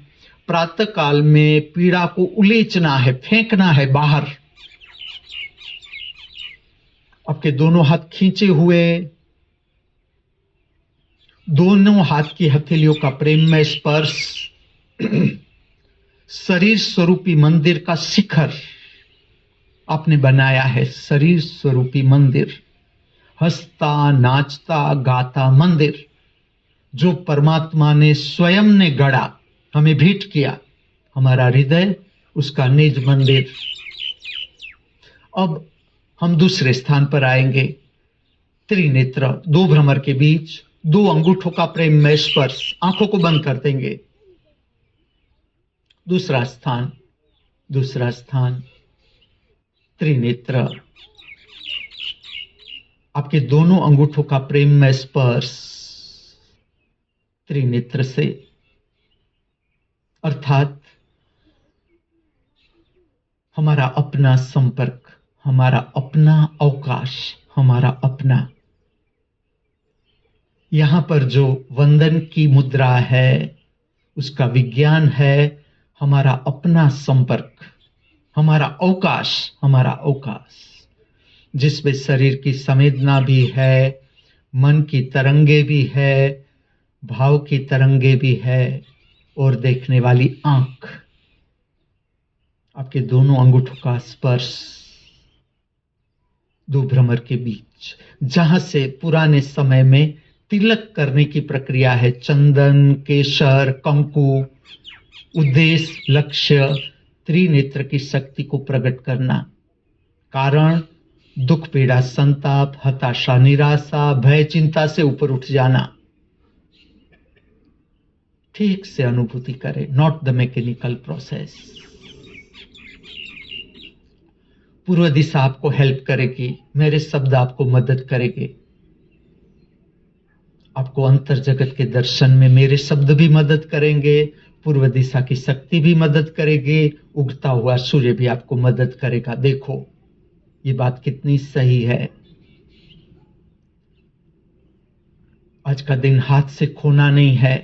प्रातः काल में पीड़ा को उलेचना है, फेंकना है बाहर। आपके दोनों हाथ खींचे हुए, दोनों हाथ की हथेलियों का प्रेममय स्पर्श, शरीर स्वरूपी मंदिर का शिखर आपने बनाया है। शरीर स्वरूपी मंदिर, हंसता नाचता गाता मंदिर, जो परमात्मा ने स्वयं ने गढ़ा, हमें भेंट किया, हमारा हृदय उसका निज मंदिर। अब हम दूसरे स्थान पर आएंगे। त्रिनेत्र, दो भ्रमर के बीच, दो अंगूठों का प्रेममय स्पर्श, आंखों को बंद कर देंगे। दूसरा स्थान, दूसरा स्थान, त्रिनेत्र, आपके दोनों अंगूठों का प्रेममय स्पर्श त्रिनेत्र से, अर्थात हमारा अपना संपर्क, हमारा अपना अवकाश, हमारा अपना। यहां पर जो वंदन की मुद्रा है उसका विज्ञान है हमारा अपना संपर्क, हमारा अवकाश, हमारा अवकाश, जिसमें शरीर की संवेदना भी है, मन की तरंगे भी है, भाव की तरंगे भी है, और देखने वाली आंख। आपके दोनों अंगूठों का स्पर्श दो भ्रमर के बीच, जहां से पुराने समय में तिलक करने की प्रक्रिया है। चंदन, केशर, कंकु, उद्देश्य, लक्ष्य, त्रिनेत्र की शक्ति को प्रकट करना। कारण दुख, पीड़ा, संताप, हताशा, निराशा, भय, चिंता से ऊपर उठ जाना। ठीक से अनुभूति करें, नॉट द मैकेनिकल प्रोसेस। पूर्व दिशा आपको हेल्प करेगी, मेरे शब्द आपको मदद करेंगे। आपको अंतर जगत के दर्शन में मेरे शब्द भी मदद करेंगे, पूर्व दिशा की शक्ति भी मदद करेगी, उगता हुआ सूर्य भी आपको मदद करेगा। देखो ये बात कितनी सही है। आज का दिन हाथ से खोना नहीं है,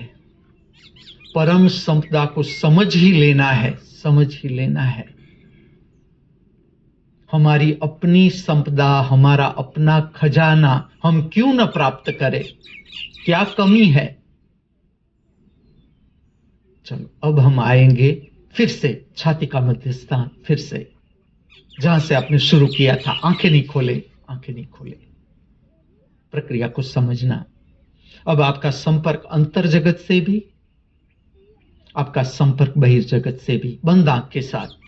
परम संपदा को समझ ही लेना है, समझ ही लेना है। हमारी अपनी संपदा, हमारा अपना खजाना हम क्यों न प्राप्त करें? क्या कमी है? चलो अब हम आएंगे फिर से छाती का मध्य स्थान, फिर से जहां से आपने शुरू किया था। आंखें नहीं खोले, आंखें नहीं खोले, प्रक्रिया को समझना। अब आपका संपर्क अंतर जगत से भी, आपका संपर्क बहिर्जगत से भी, बंद आंख के साथ।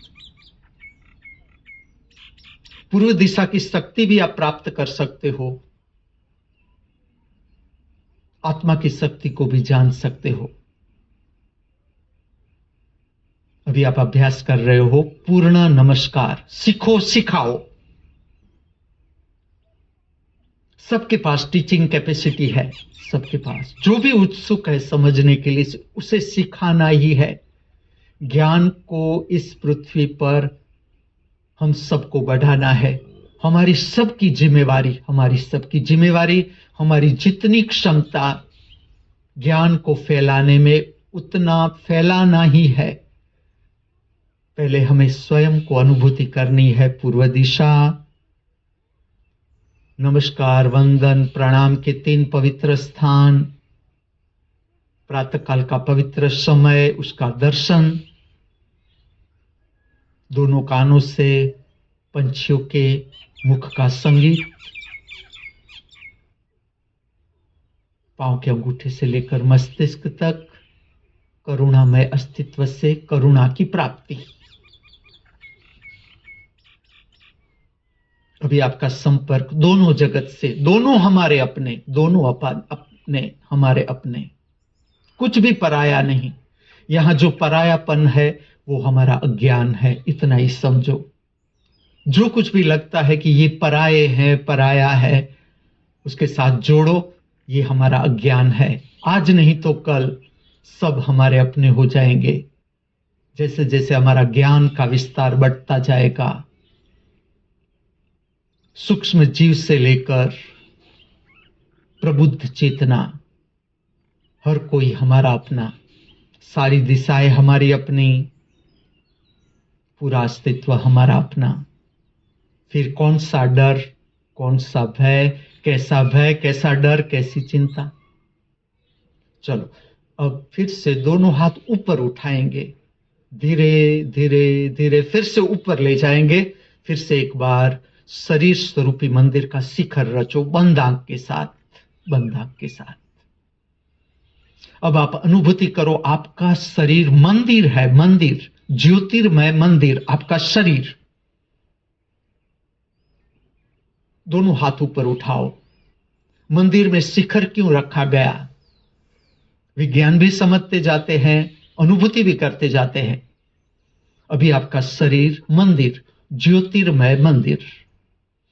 पूर्व दिशा की शक्ति भी आप प्राप्त कर सकते हो, आत्मा की शक्ति को भी जान सकते हो। अभी आप अभ्यास कर रहे हो पूर्ण नमस्कार। सीखो, सिखाओ। सबके पास टीचिंग कैपेसिटी है, सबके पास। जो भी उत्सुक है समझने के लिए, उसे सिखाना ही है। ज्ञान को इस पृथ्वी पर हम सबको बढ़ाना है। हमारी सबकी जिम्मेवारी, हमारी सबकी जिम्मेवारी, हमारी जितनी क्षमता ज्ञान को फैलाने में, उतना फैलाना ही है। पहले हमें स्वयं को अनुभूति करनी है। पूर्व दिशा, नमस्कार, वंदन, प्रणाम के 3 पवित्र स्थान, प्रातःकाल का पवित्र समय, उसका दर्शन, दोनों कानों से पंछियों के मुख का संगीत, पांव के अंगूठे से लेकर मस्तिष्क तक करुणामय अस्तित्व से करुणा की प्राप्ति। अभी आपका संपर्क दोनों जगत से, दोनों हमारे अपने, दोनों अपने हमारे अपने, कुछ भी पराया नहीं। यहां जो परायापन है वो हमारा अज्ञान है, इतना ही समझो। जो कुछ भी लगता है कि ये पराये हैं, पराया है, उसके साथ जोड़ो, ये हमारा अज्ञान है। आज नहीं तो कल सब हमारे अपने हो जाएंगे, जैसे जैसे हमारा ज्ञान का विस्तार बढ़ता जाएगा। सूक्ष्म जीव से लेकर प्रबुद्ध चेतना, हर कोई हमारा अपना, सारी दिशाएं हमारी अपनी, पूरा अस्तित्व हमारा अपना। फिर कौन सा डर, कौन सा भय, कैसा डर, कैसी चिंता। चलो अब फिर से दोनों हाथ ऊपर उठाएंगे, धीरे धीरे धीरे फिर से ऊपर ले जाएंगे। फिर से एक बार शरीर स्वरूपी मंदिर का शिखर रचो, बंद आंख के साथ, बंद आंख के साथ। अब आप अनुभूति करो, आपका शरीर मंदिर है, मंदिर, ज्योतिर्मय मंदिर, आपका शरीर। दोनों हाथ ऊपर उठाओ। मंदिर में शिखर क्यों रखा गया? विज्ञान भी समझते जाते हैं, अनुभूति भी करते जाते हैं। अभी आपका शरीर मंदिर, ज्योतिर्मय मंदिर,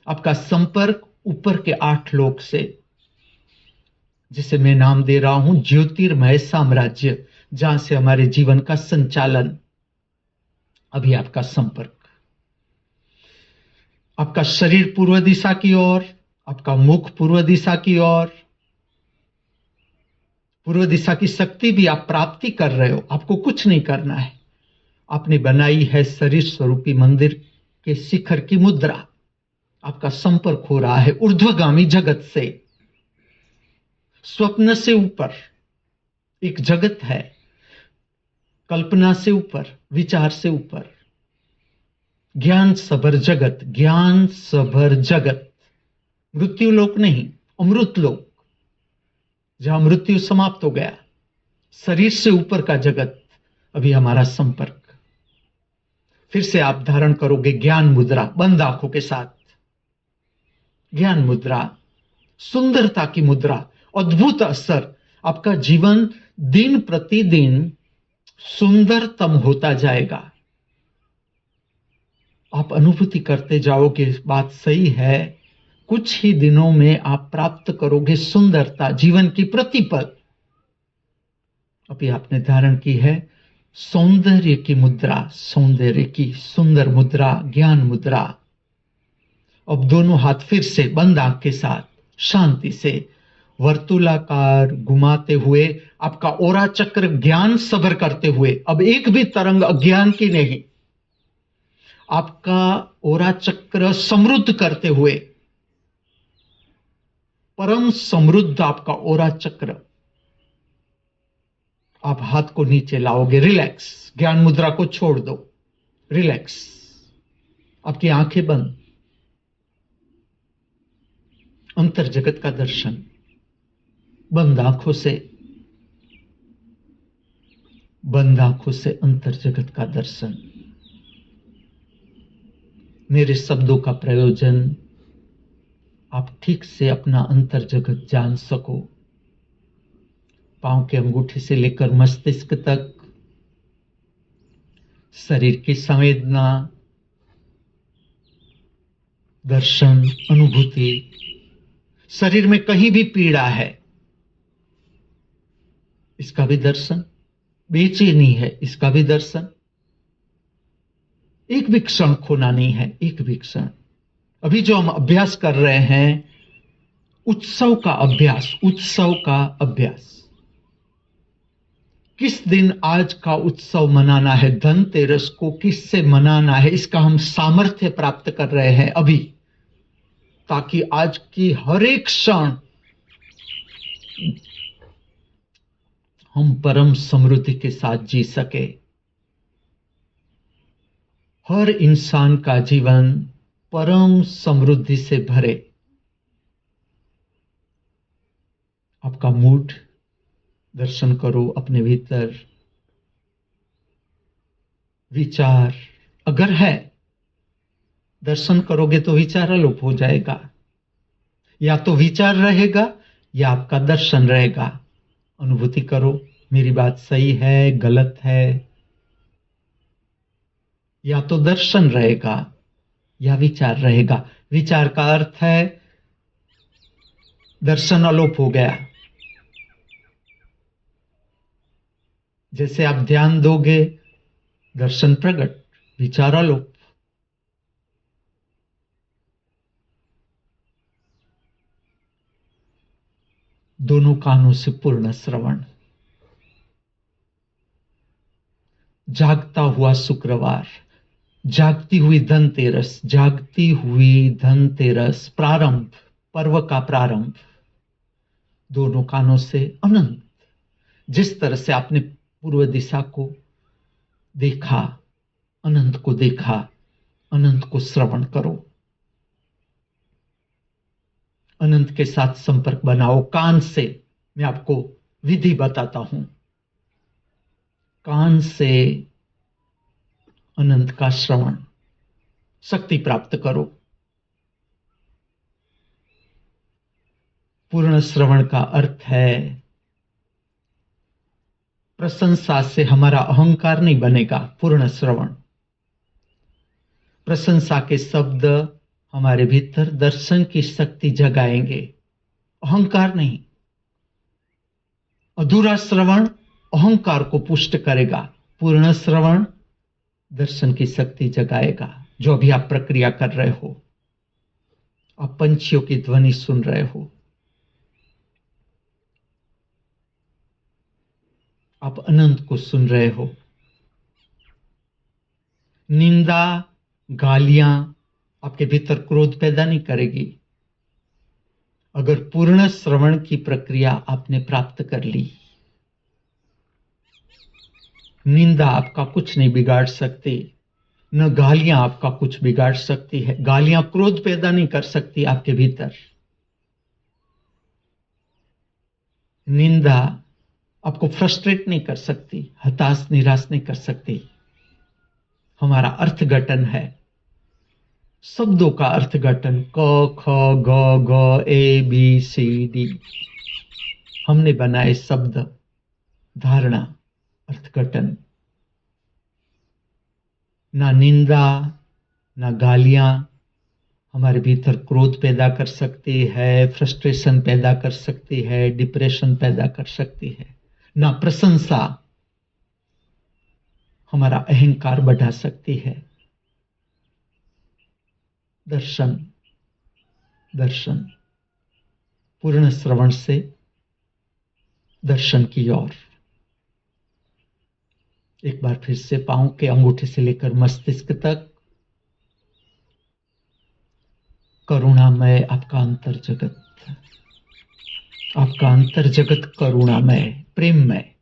आपका संपर्क ऊपर के 8 लोक से, जिसे मैं नाम दे रहा हूं ज्योतिर्मय साम्राज्य, जहां से हमारे जीवन का संचालन। अभी आपका संपर्क, आपका शरीर पूर्व दिशा की ओर, आपका मुख पूर्व दिशा की ओर। पूर्व दिशा की शक्ति भी आप प्राप्ति कर रहे हो, आपको कुछ नहीं करना है। आपने बनाई है शरीर स्वरूपी मंदिर के शिखर की मुद्रा। आपका संपर्क हो रहा है ऊर्ध्वगामी जगत से। स्वप्न से ऊपर एक जगत है, कल्पना से ऊपर, विचार से ऊपर, ज्ञान सभर जगत, ज्ञान सभर जगत। मृत्यु लोक नहीं, अमृत लोक, जहां मृत्यु समाप्त हो गया। शरीर से ऊपर का जगत, अभी हमारा संपर्क। फिर से आप धारण करोगे ज्ञान मुद्रा, बंद आंखों के साथ। ज्ञान मुद्रा, सुंदरता की मुद्रा, अद्भुत असर। आपका जीवन दिन प्रतिदिन सुंदरतम होता जाएगा। आप अनुभूति करते जाओगे, बात सही है। कुछ ही दिनों में आप प्राप्त करोगे सुंदरता, जीवन की प्रतिपल। अभी आपने धारण की है सौंदर्य की मुद्रा, सौंदर्य की सुंदर मुद्रा, ज्ञान मुद्रा। अब दोनों हाथ फिर से बंद आंख के साथ शांति से वर्तुलाकार घुमाते हुए, आपका ओरा चक्र ज्ञान सबर करते हुए, अब एक भी तरंग अज्ञान की नहीं, आपका ओरा चक्र समृद्ध करते हुए, परम समृद्ध आपका ओरा चक्र। आप हाथ को नीचे लाओगे, रिलैक्स, ज्ञान मुद्रा को छोड़ दो, रिलैक्स। आपकी आंखें बंद, अंतर जगत का दर्शन, बंद आंखों से, बंद आंखों से अंतर जगत का दर्शन। मेरे शब्दों का प्रयोजन आप ठीक से अपना अंतर जगत जान सको। पांव के अंगूठे से लेकर मस्तिष्क तक, शरीर की संवेदना, दर्शन, अनुभूति। शरीर में कहीं भी पीड़ा है, इसका भी दर्शन। बेचैनी है, इसका भी दर्शन। एक भी क्षण खोना नहीं है, एक भी क्षण। अभी जो हम अभ्यास कर रहे हैं, उत्सव का अभ्यास, उत्सव का अभ्यास। किस दिन आज का उत्सव मनाना है, धनतेरस को किससे मनाना है, इसका हम सामर्थ्य प्राप्त कर रहे हैं अभी, ताकि आज की हर एक क्षण हम परम समृद्धि के साथ जी सके। हर इंसान का जीवन परम समृद्धि से भरे। आपका मूड दर्शन करो, अपने भीतर विचार अगर है, दर्शन करोगे तो विचार अलोप हो जाएगा। या तो विचार रहेगा या आपका दर्शन रहेगा। अनुभूति करो, मेरी बात सही है, गलत है, या तो दर्शन रहेगा या विचार रहेगा। विचार का अर्थ है दर्शन अलोप हो गया। जैसे आप ध्यान दोगे, दर्शन प्रकट, विचार अलोप। दोनों कानों से पूर्ण श्रवण। जागता हुआ शुक्रवार, जागती हुई धनतेरस, जागती हुई धनतेरस, प्रारंभ, पर्व का प्रारंभ। दोनों कानों से अनंत। जिस तरह से आपने पूर्व दिशा को देखा, अनंत को देखा, अनंत को श्रवण करो। अनंत के साथ संपर्क बनाओ कान से। मैं आपको विधि बताता हूं। कान से अनंत का श्रवण, शक्ति प्राप्त करो। पूर्ण श्रवण का अर्थ है प्रशंसा से हमारा अहंकार नहीं बनेगा। पूर्ण श्रवण, प्रशंसा के शब्द हमारे भीतर दर्शन की शक्ति जगाएंगे, अहंकार नहीं। अधूरा श्रवण अहंकार को पुष्ट करेगा। पूर्ण श्रवण दर्शन की शक्ति जगाएगा। जो अभी आप प्रक्रिया कर रहे हो, आप पंछियों की ध्वनि सुन रहे हो, आप अनंत को सुन रहे हो। निंदा, गालियां आपके भीतर क्रोध पैदा नहीं करेगी अगर पूर्ण श्रवण की प्रक्रिया आपने प्राप्त कर ली। निंदा आपका कुछ नहीं बिगाड़ सकती, न गालियां आपका कुछ बिगाड़ सकती है। गालियां क्रोध पैदा नहीं कर सकती आपके भीतर। निंदा आपको फ्रस्ट्रेट नहीं कर सकती, हताश निराश नहीं कर सकती। हमारा अर्थघटन है, शब्दों का अर्थघटन, क ख ग घ ए बी सी डी। हमने बनाए शब्द, धारणा, अर्थघटन। ना निंदा ना गालियां हमारे भीतर क्रोध पैदा कर सकती है, फ्रस्ट्रेशन पैदा कर सकती है, डिप्रेशन पैदा कर सकती है। ना प्रशंसा हमारा अहंकार बढ़ा सकती है। दर्शन, दर्शन, पूर्ण श्रवण से दर्शन की ओर। एक बार फिर से पांव के अंगूठे से लेकर मस्तिष्क तक करुणामय आपका अंतर जगत, आपका अंतर जगत करुणामय, प्रेममय।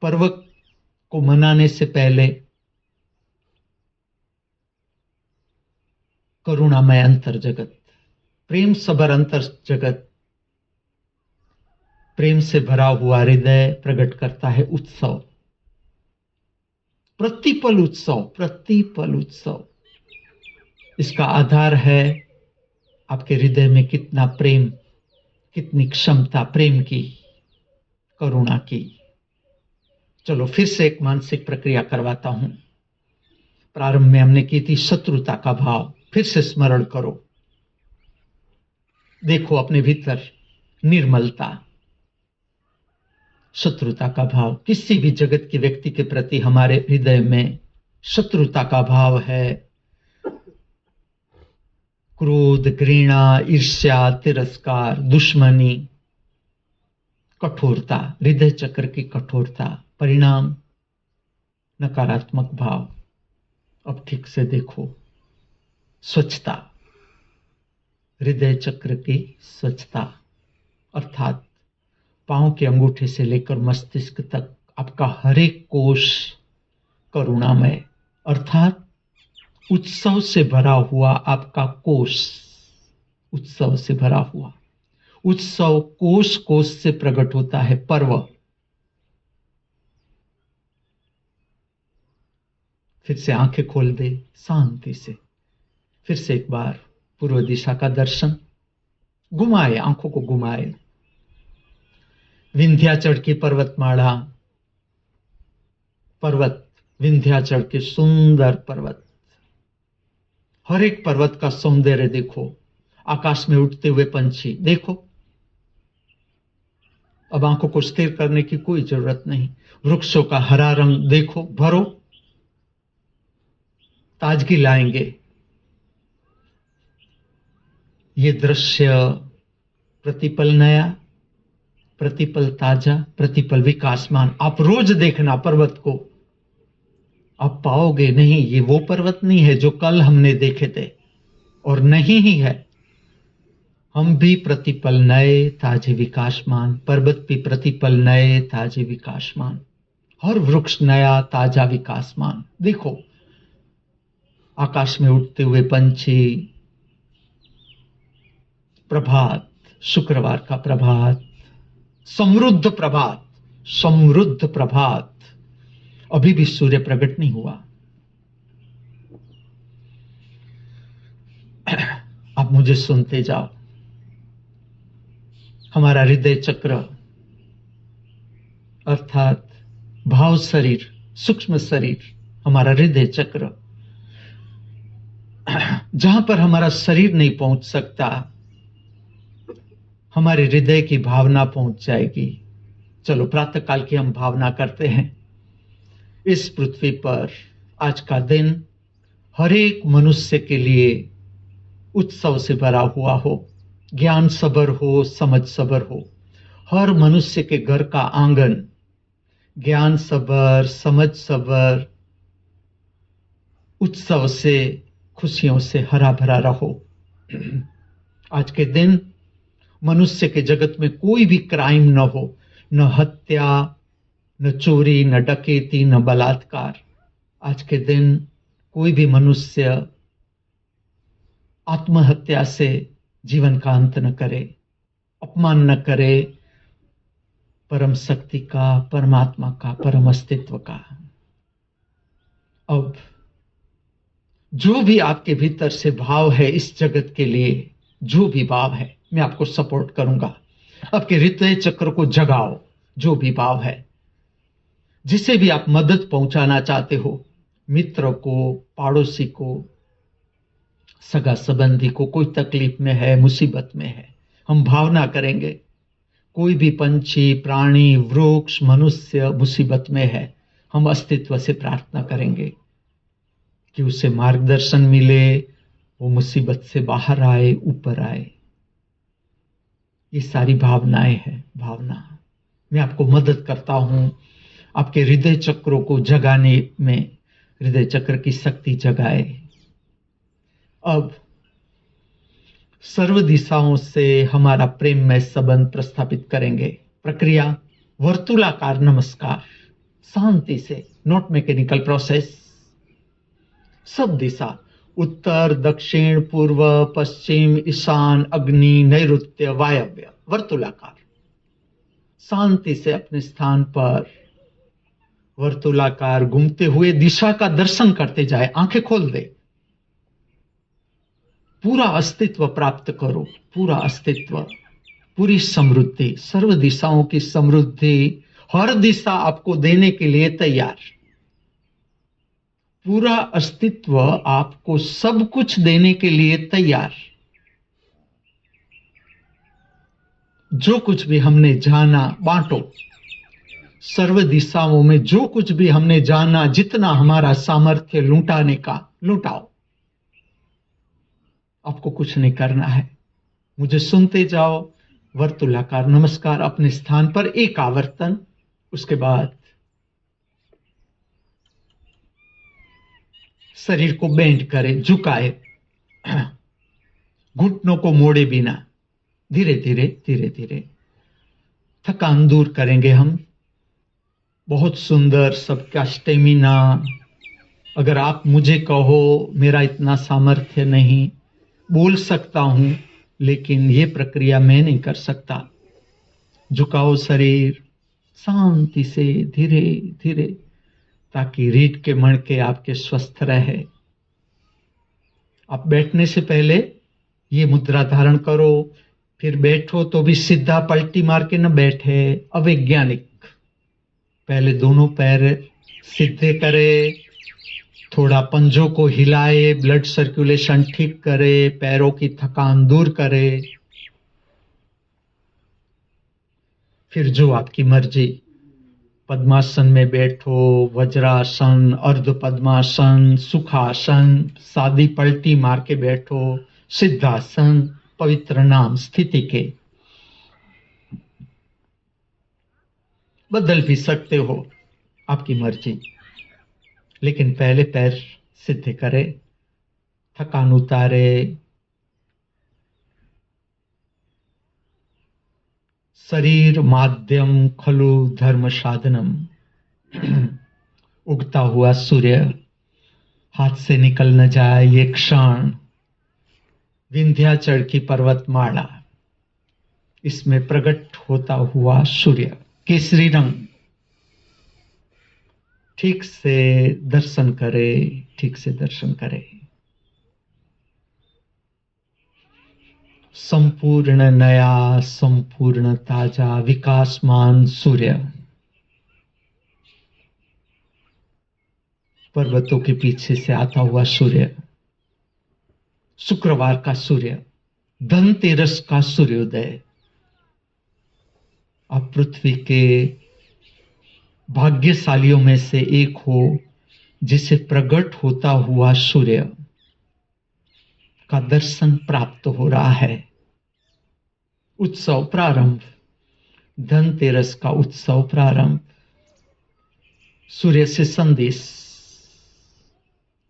पर्व को मनाने से पहले करुणामय अंतर जगत, प्रेम सबर अंतर जगत, प्रेम से भरा हुआ हृदय प्रकट करता है उत्सव। प्रतिपल उत्सव, प्रतिपल उत्सव। इसका आधार है आपके हृदय में कितना प्रेम, कितनी क्षमता प्रेम की, करुणा की। चलो फिर से एक मानसिक प्रक्रिया करवाता हूं। प्रारंभ में हमने की थी शत्रुता का भाव, फिर से स्मरण करो। देखो अपने भीतर निर्मलता, शत्रुता का भाव। किसी भी जगत के व्यक्ति के प्रति हमारे हृदय में शत्रुता का भाव है, क्रोध, घृणा, ईर्ष्या, तिरस्कार, दुश्मनी, कठोरता, हृदय चक्र की कठोरता, परिणाम नकारात्मक भाव। अब ठीक से देखो, स्वच्छता, हृदय चक्र की स्वच्छता, अर्थात पांव के अंगूठे से लेकर मस्तिष्क तक आपका हर एक कोश करुणामय, अर्थात उत्सव से भरा हुआ आपका कोश, उत्सव से भरा हुआ। उत्सव कोश कोश से प्रकट होता है। पर्व, फिर से आंखें खोल दे शांति से। फिर से एक बार पूर्व दिशा का दर्शन, घुमाए, आंखों को घुमाए। विंध्याचल की पर्वतमाला, पर्वत विंध्याचल के सुंदर पर्वत, हर एक पर्वत का सौंदर्य देखो, आकाश में उड़ते हुए पंछी देखो। अब आंखों को स्थिर करने की कोई जरूरत नहीं। वृक्षों का हरा रंग देखो, भरो, ताजगी लाएंगे। ये दृश्य प्रतिपल नया, प्रतिपल ताजा, प्रतिपल विकासमान। आप रोज देखना पर्वत को, आप पाओगे नहीं ये वो पर्वत नहीं है जो कल हमने देखे थे, और नहीं ही है। हम भी प्रतिपल नए ताजे विकासमान, पर्वत भी प्रतिपल नए ताजे विकासमान, हर वृक्ष नया ताजा विकासमान। देखो आकाश में उड़ते हुए पंछी, प्रभात, शुक्रवार का प्रभात, समृद्ध प्रभात, समृद्ध प्रभात। अभी भी सूर्य प्रकट नहीं हुआ। आप मुझे सुनते जाओ। हमारा हृदय चक्र अर्थात भाव शरीर, सूक्ष्म शरीर, हमारा हृदय चक्र, जहां पर हमारा शरीर नहीं पहुंच सकता, हमारे हृदय की भावना पहुंच जाएगी। चलो प्रातः काल की हम भावना करते हैं। इस पृथ्वी पर आज का दिन हर एक मनुष्य के लिए उत्सव से भरा हुआ हो, ज्ञान सबर हो, समझ सबर हो। हर मनुष्य के घर का आंगन ज्ञान सबर, समझ सबर, उत्सव से, खुशियों से हरा भरा रहो। आज के दिन मनुष्य के जगत में कोई भी क्राइम न हो, न हत्या, न चोरी, न डकैती, न बलात्कार। आज के दिन कोई भी मनुष्य आत्महत्या से जीवन का अंत न करे, अपमान न करे परम शक्ति का, परमात्मा का, परम अस्तित्व का। अब जो भी आपके भीतर से भाव है इस जगत के लिए, जो भी भाव है, मैं आपको सपोर्ट करूंगा। आपके हृदय चक्र को जगाओ। जो भी भाव है, जिसे भी आप मदद पहुंचाना चाहते हो, मित्र को, पड़ोसी को, सगा संबंधी को, कोई तकलीफ में है, मुसीबत में है, हम भावना करेंगे। कोई भी पंछी, प्राणी, वृक्ष, मनुष्य मुसीबत में है, हम अस्तित्व से प्रार्थना करेंगे कि उसे मार्गदर्शन मिले, वो मुसीबत से बाहर आए, ऊपर आए। ये सारी भावनाएं हैं। भावना, मैं आपको मदद करता हूं आपके हृदय चक्रों को जगाने में। हृदय चक्र की शक्ति जगाए। अब सर्व दिशाओं से हमारा प्रेम में संबंध प्रस्थापित करेंगे। प्रक्रिया वर्तुलाकार नमस्कार, शांति से, नॉट मैकेनिकल प्रोसेस। सब दिशा, उत्तर, दक्षिण, पूर्व, पश्चिम, ईशान, अग्नि, नैऋत्य, वायव्य, वर्तुलाकार। शांति से अपने स्थान पर वर्तुलाकार घूमते हुए दिशा का दर्शन करते जाए। आंखें खोल दे। पूरा अस्तित्व प्राप्त करो, पूरा अस्तित्व, पूरी समृद्धि, सर्व दिशाओं की समृद्धि, हर दिशा आपको देने के लिए तैयार। पूरा अस्तित्व आपको सब कुछ देने के लिए तैयार। जो कुछ भी हमने जाना बांटो। सर्व दिशाओं में जो कुछ भी हमने जाना, जितना हमारा सामर्थ्य लूटाने का, लूटाओ। आपको कुछ नहीं करना है, मुझे सुनते जाओ। वर्तुलाकार नमस्कार अपने स्थान पर, एक आवर्तन। उसके बाद शरीर को बेंड करें, झुकाए, घुटनों को मोड़े बिना, धीरे धीरे धीरे धीरे थकान दूर करेंगे हम। बहुत सुंदर, सबका स्टेमिना। अगर आप मुझे कहो मेरा इतना सामर्थ्य नहीं, बोल सकता हूं, लेकिन यह प्रक्रिया मैं नहीं कर सकता। झुकाओ शरीर शांति से, धीरे धीरे, ताकि रीढ़ के मणके आपके स्वस्थ रहे। आप बैठने से पहले ये मुद्रा धारण करो फिर बैठो तो भी सीधा पलटी मार के न बैठे, अवैज्ञानिक। पहले दोनों पैर सीधे करे, थोड़ा पंजों को हिलाए, ब्लड सर्कुलेशन ठीक करे, पैरों की थकान दूर करे। फिर जो आपकी मर्जी, पद्मासन में बैठो, वज्रासन, अर्ध पद्मासन, सुखासन, सादी पलटी मार के बैठो, सिद्धासन, पवित्र नाम स्थिति के बदल भी सकते हो, आपकी मर्जी। लेकिन पहले पैर सीधे करे, थकान उतारे, शरीर माध्यम खलु धर्म साधनम। उगता हुआ सूर्य हाथ से निकल न जाए ये क्षण, विंध्याचल की पर्वतमाला, इसमें प्रकट होता हुआ सूर्य, केसरी रंग। ठीक से दर्शन करे, ठीक से दर्शन करे। संपूर्ण नया, संपूर्ण ताजा, विकासमान सूर्य, पर्वतों के पीछे से आता हुआ सूर्य, शुक्रवार का सूर्य, धनतेरस का सूर्योदय। आप पृथ्वी के भाग्यशालियों में से एक हो जिसे प्रकट होता हुआ सूर्य का दर्शन प्राप्त हो रहा है। उत्सव प्रारंभ, धनतेरस का उत्सव प्रारंभ। सूर्य से संदेश,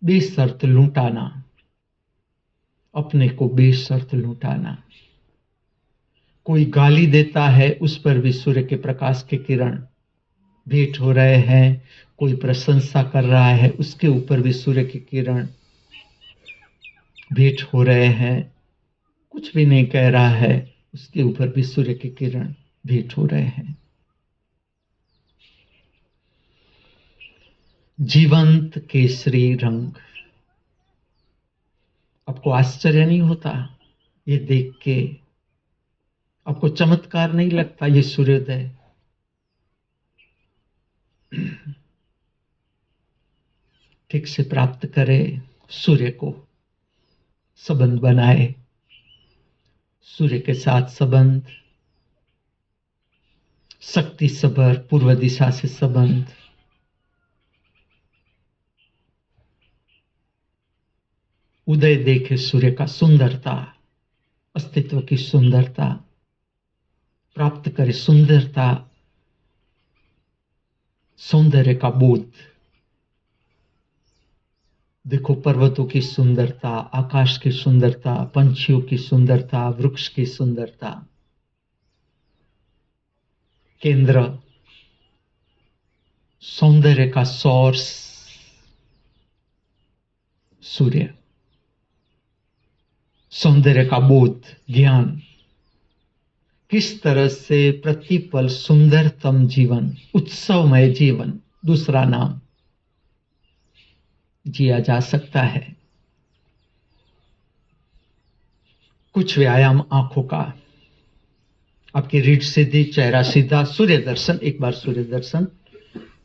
बेशर्त लूटाना, अपने को बेशर्त लूटाना। कोई गाली देता है, उस पर भी सूर्य के प्रकाश के किरण भेंट हो रहे हैं। कोई प्रशंसा कर रहा है, उसके ऊपर भी सूर्य के किरण भेंट हो रहे हैं। कुछ भी नहीं कह रहा है, उसके ऊपर भी सूर्य के किरण भेंट हो रहे हैं। जीवंत केसरी रंग। आपको आश्चर्य नहीं होता ये देख के? आपको चमत्कार नहीं लगता ये सूर्योदय? ठीक से प्राप्त करे, सूर्य को संबंध बनाए, सूर्य के साथ संबंध, शक्ति सबर पूर्व दिशा से संबंध। उदय देखे सूर्य का सुंदरता, अस्तित्व की सुंदरता प्राप्त करे, सुंदरता, सौंदर्य का बोध। देखो पर्वतों की सुंदरता, आकाश की सुंदरता, पंछियों की सुंदरता, वृक्ष की सुंदरता। केंद्र, सौंदर्य का सोर्स सूर्य, सौंदर्य का बोध, ज्ञान। किस तरह से प्रतिपल सुंदरतम जीवन, उत्सवमय जीवन, दूसरा नाम, जिया जा सकता है। कुछ व्यायाम आंखों का, आपकी रीढ़ सीधी, चेहरा सीधा, सूर्य दर्शन। एक बार सूर्य दर्शन,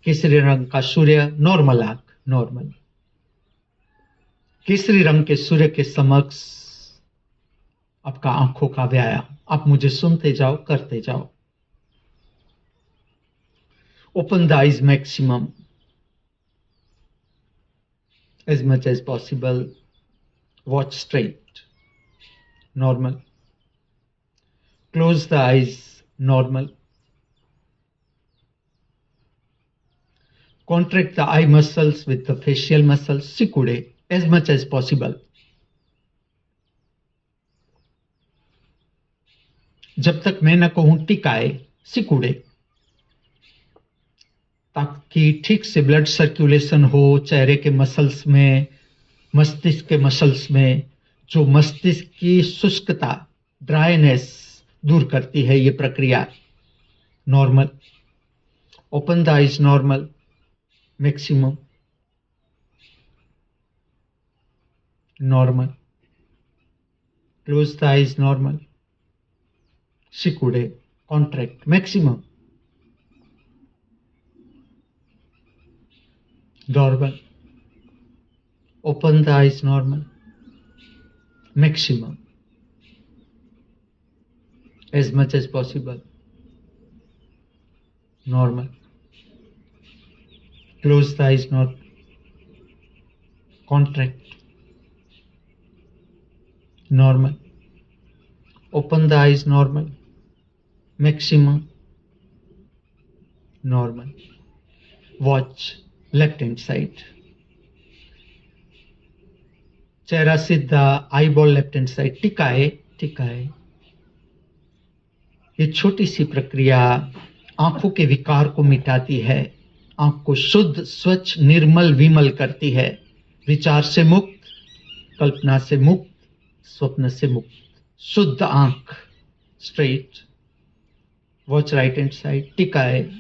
केसरी रंग का सूर्य, नॉर्मल आंख, नॉर्मल। केसरी रंग के सूर्य के समक्ष आपका आंखों का व्यायाम। आप मुझे सुनते जाओ, करते जाओ। Open the eyes maximum as much as possible. Watch straight, normal. Close the eyes, normal. Contract the eye muscles with the facial muscles, sikude, as much as possible. जब तक मैं न कहूं टिकाए, सिकुड़े, ताकि ठीक से ब्लड सर्कुलेशन हो चेहरे के मसल्स में, मस्तिष्क के मसल्स में। जो मस्तिष्क की शुष्कता, ड्राइनेस दूर करती है ये प्रक्रिया। Normal. Open the eyes, normal, maximum, normal. Close the eyes, normal, Shikude, contract, maximum. Normal. Open the eyes, normal. Maximum. As much as possible. Normal. Close the eyes, not contract. Normal. Open the eyes, normal. Maximum. Normal. Watch left hand side. चेहरा सीधा, eyeball left hand side, टिकाए टिकाए। ये छोटी सी प्रक्रिया आंखों के विकार को मिटाती है, आंख को शुद्ध, स्वच्छ, निर्मल, विमल करती है। विचार से मुक्त, कल्पना से मुक्त, स्वप्न से मुक्त। शुद्ध आंख, straight. Watch right hand side, टिकाए।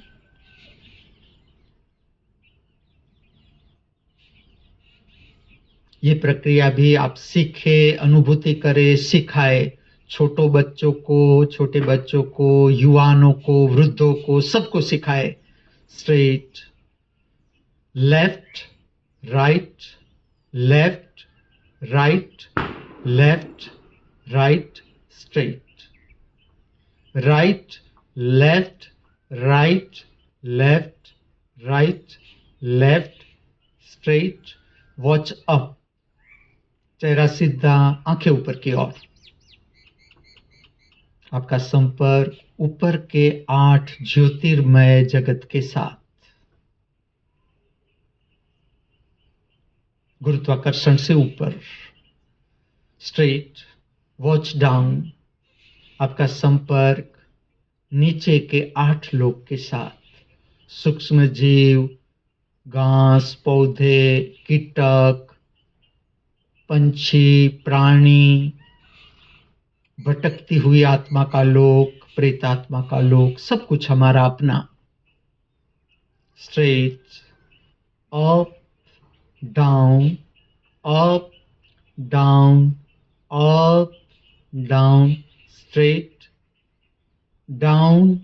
ये प्रक्रिया भी आप सीखे, अनुभूति करें, सिखाए। छोटे बच्चों को, युवानों को, वृद्धों को, सबको सिखाए। Straight, left, right, left, right, left, right, straight. Right, left, right, left, right, left, straight. Watch up, चेहरा सीधा, आंखें ऊपर की ओर। आपका संपर्क ऊपर के 8 ज्योतिर्मय जगत के साथ। गुरुत्वाकर्षण से ऊपर। स्ट्रेट, वॉच डाउन, आपका संपर्क नीचे के 8 लोक के साथ। सूक्ष्म जीव, घास, पौधे, कीटक, पंछी, प्राणी, भटकती हुई आत्मा का लोक, प्रेतात्मा का लोक, सब कुछ हमारा अपना। Straight, up, down, up, down, up, down, straight, down,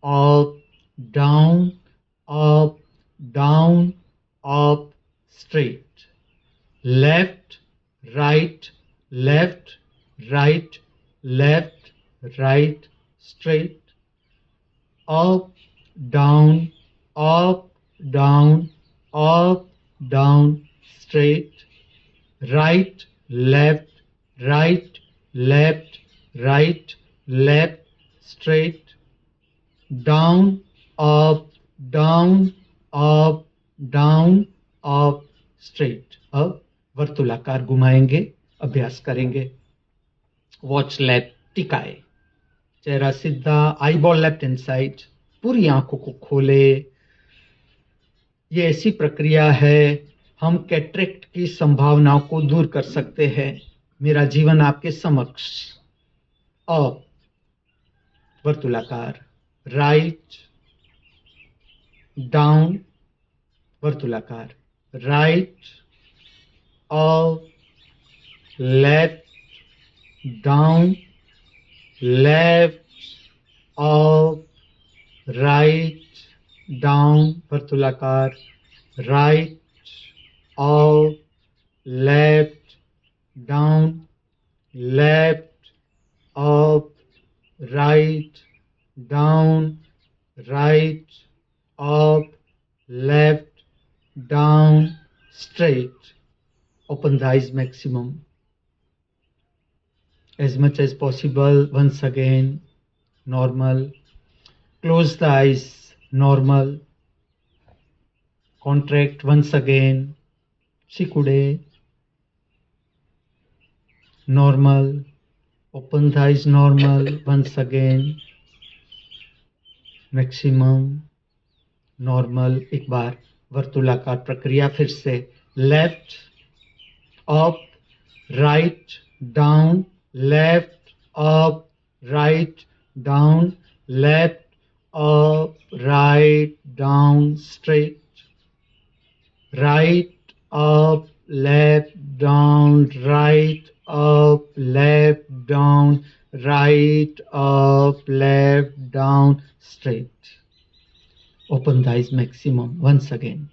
up, down, up, down, up, straight. Left, right, left, right, left, right, straight, up, down, up, down, up, down, straight, right, left, right, left, right, left, straight, down, up, down, up, down, up, straight. अब वर्तुलाकार घुमाएंगे, अभ्यास करेंगे। Watch left, टिकाए, चेहरा सीधा, eyeball left hand side. पूरी आंखों को खोले। ये ऐसी प्रक्रिया है, हम कैटरेक्ट की संभावनाओं को दूर कर सकते हैं। मेरा जीवन आपके समक्ष। अप, वर्तुलाकार, राइट, डाउन, वर्तुलाकार, right, up, left, down, left, up, right, down, वर्तुलाकार, right, up, left, down, left, up, right, down, right, up, left, down, straight. Open the eyes maximum. As much as possible, once again, normal. Close the eyes, normal. Contract once again. Shikude. Normal. Open the eyes, normal. Once again. Maximum. Normal. एक बार वर्तुलाकार प्रक्रिया फिर से. Left, up, right, down, left, up, right, down, left, up, right, down, straight. Right, up, left, down, right, up, left, down, right, up, left, down, straight. Open the eyes maximum. Once again.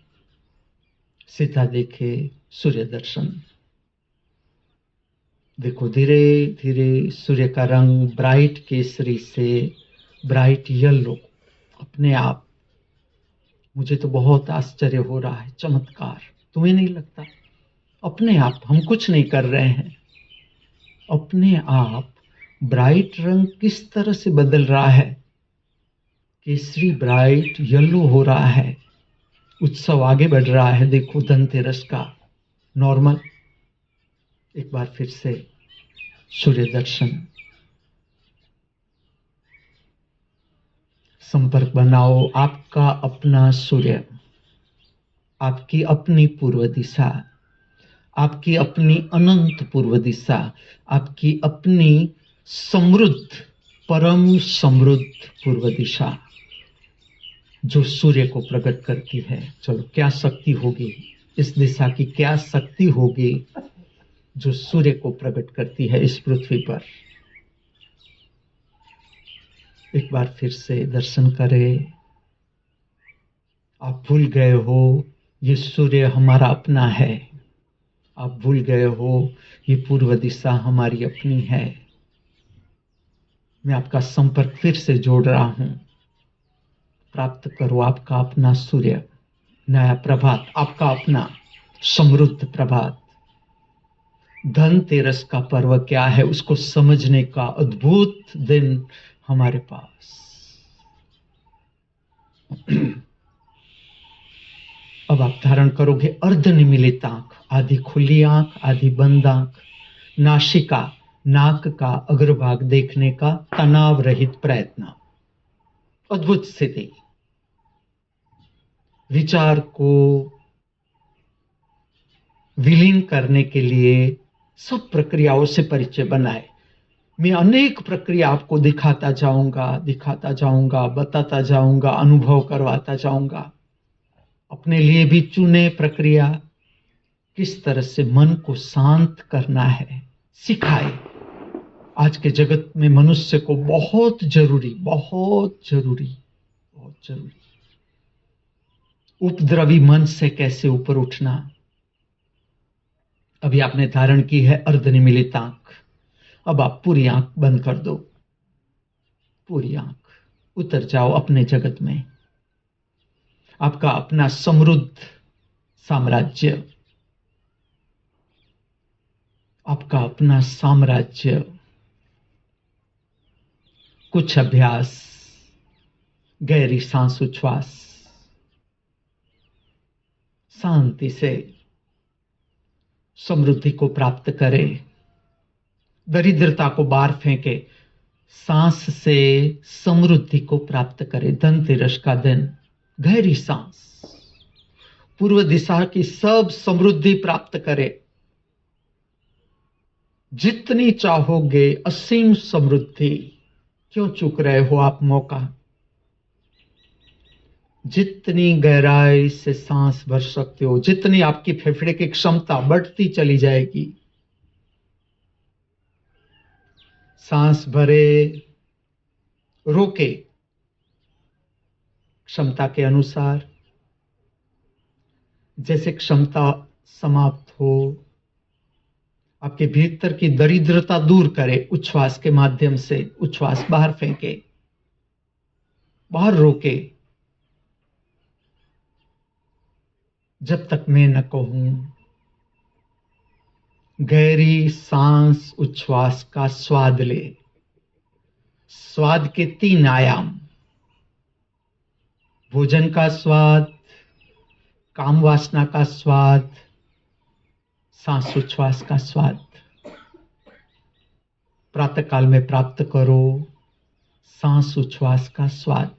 सीधा देखे सूर्य दर्शन. देखो धीरे धीरे सूर्य का रंग bright Kesari से bright yellow अपने आप. मुझे तो बहुत आश्चर्य हो रहा है, चमत्कार. तुम्हें नहीं लगता? अपने आप, हम कुछ नहीं कर रहे हैं, अपने आप ब्राइट रंग किस तरह से बदल रहा है. केसरी ब्राइट येलो हो रहा है. उत्सव आगे बढ़ रहा है. देखो धनतेरस का नॉर्मल. एक बार फिर से सूर्य दर्शन. संपर्क बनाओ. आपका अपना सूर्य, आपकी अपनी पूर्व दिशा, आपकी अपनी अनंत पूर्व दिशा, आपकी अपनी समृद्ध, परम समृद्ध पूर्व दिशा जो सूर्य को प्रकट करती है. चलो, क्या शक्ति होगी इस दिशा की, क्या शक्ति होगी जो सूर्य को प्रकट करती है इस पृथ्वी पर. एक बार फिर से दर्शन करें. आप भूल गए हो ये सूर्य हमारा अपना है. आप भूल गए हो ये पूर्व दिशा हमारी अपनी है. मैं आपका संपर्क फिर से जोड़ रहा हूं. प्राप्त करो आपका अपना सूर्य. नया प्रभात, आपका अपना समृद्ध प्रभात. धनतेरस का पर्व क्या है उसको समझने का अद्भुत दिन हमारे पास. अब आप धारण करोगे अर्धनिमीलित आंख, आधी खुली आंख, आधी बंद आंख. नासिका, नाक का अग्रभाग देखने का तनाव रहित प्रयत्न. अद्भुत स्थिति. विचार को विलीन करने के लिए सब प्रक्रियाओं से परिचय बनाए. मैं अनेक प्रक्रिया आपको दिखाता जाऊंगा, बताता जाऊंगा, अनुभव करवाता जाऊंगा. अपने लिए भी चुने प्रक्रिया, किस तरह से मन को शांत करना है सिखाए. आज के जगत में मनुष्य को बहुत जरूरी उपद्रवी मन से कैसे ऊपर उठना. अभी आपने धारण की है अर्धनिमीलित आंख. अब आप पूरी आंख बंद कर दो. पूरी आंख. उतर जाओ अपने जगत में. आपका अपना समृद्ध साम्राज्य, आपका अपना साम्राज्य. कुछ अभ्यास, गहरी सांस उच्छ्वास, शांति से समृद्धि को प्राप्त करें. दरिद्रता को बाहर फेंके. सांस से समृद्धि को प्राप्त करें. धनतेरस का दिन, गहरी सांस. पूर्व दिशा की सब समृद्धि प्राप्त करें. जितनी चाहोगे असीम समृद्धि. क्यों चूक रहे हो आप मौका. जितनी गहराई से सांस भर सकते हो, जितनी आपकी फेफड़े की क्षमता बढ़ती चली जाएगी. सांस भरे, रोके क्षमता के अनुसार. जैसे क्षमता समाप्त हो, आपके भीतर की दरिद्रता दूर करे. उच्छ्वास के माध्यम से उच्छ्वास बाहर फेंके, बाहर रोके. जब तक मैं न कहूं, गहरी सांस उच्छ्वास का स्वाद ले. स्वाद के 3 आयाम. भोजन का स्वाद, काम वासना का स्वाद, सांस उच्छ्वास का स्वाद. प्रातः काल में प्राप्त करो सांस उच्छ्वास का स्वाद.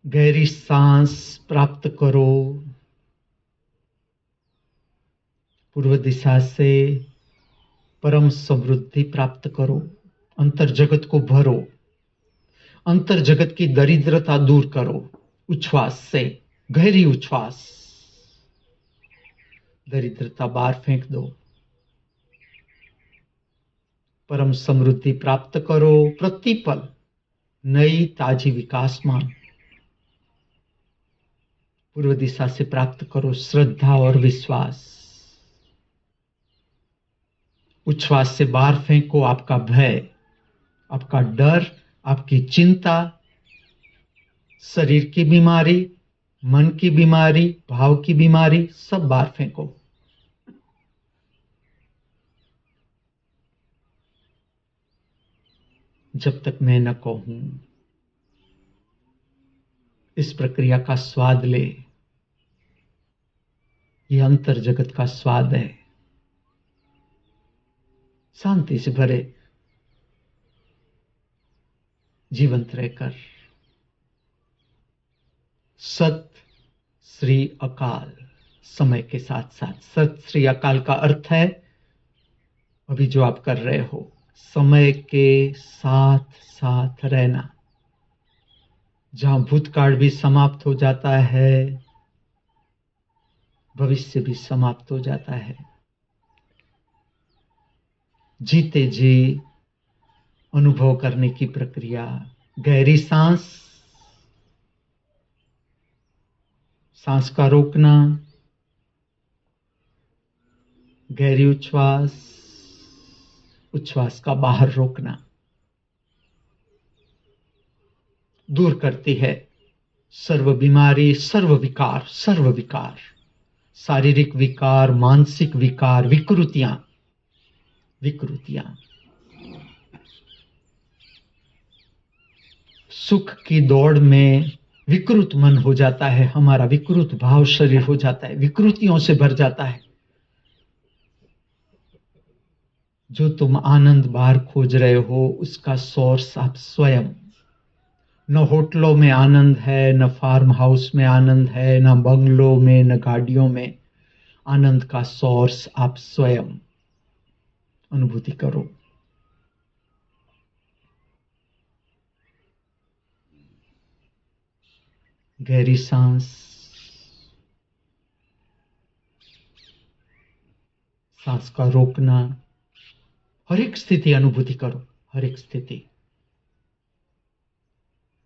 गहरी सांस प्राप्त करो. पूर्व दिशा से परम समृद्धि प्राप्त करो. अंतर जगत को भरो. अंतर जगत की दरिद्रता दूर करो. उच्छ्वास से, गहरी उच्छ्वास. दरिद्रता बाहर फेंक दो। परम समृद्धि प्राप्त करो। प्रतिपल नई ताजी विकासमान पूर्व दिशा से प्राप्त करो श्रद्धा और विश्वास। उच्छ्वास से बाहर फेंको आपका भय, आपका डर, आपकी चिंता, शरीर की बीमारी, मन की बीमारी, भाव की बीमारी, सब बाहर फेंको। जब तक मैं न कहूं, इस प्रक्रिया का स्वाद ले। यह अंतर जगत का स्वाद है। शांति से भरे जीवंत रहकर। सत श्री अकाल। समय के साथ साथ सत श्री अकाल का अर्थ है अभी जो आप कर रहे हो, समय के साथ साथ रहना। जहां भूतकाल भी समाप्त हो जाता है, भविष्य भी समाप्त हो जाता है। जीते जी अनुभव करने की प्रक्रिया। गहरी सांस, सांस का रोकना, गहरी उच्छ्वास, उच्छ्वास का बाहर रोकना दूर करती है सर्व बीमारी, सर्व विकार, सर्व विकार, शारीरिक विकार, मानसिक विकार, विकृतियां। सुख की दौड़ में विकृत मन हो जाता है, हमारा विकृत भाव शरीर हो जाता है, विकृतियों से भर जाता है। जो तुम आनंद बाहर खोज रहे हो, उसका सोर्स आप स्वयं। न होटलों में आनंद है, न फार्म हाउस में आनंद है, न बंगलों में, न गाड़ियों में। आनंद का सोर्स आप स्वयं। अनुभूति करो। गहरी सांस, सांस का रोकना। हर एक स्थिति अनुभूति करो, हर एक स्थिति।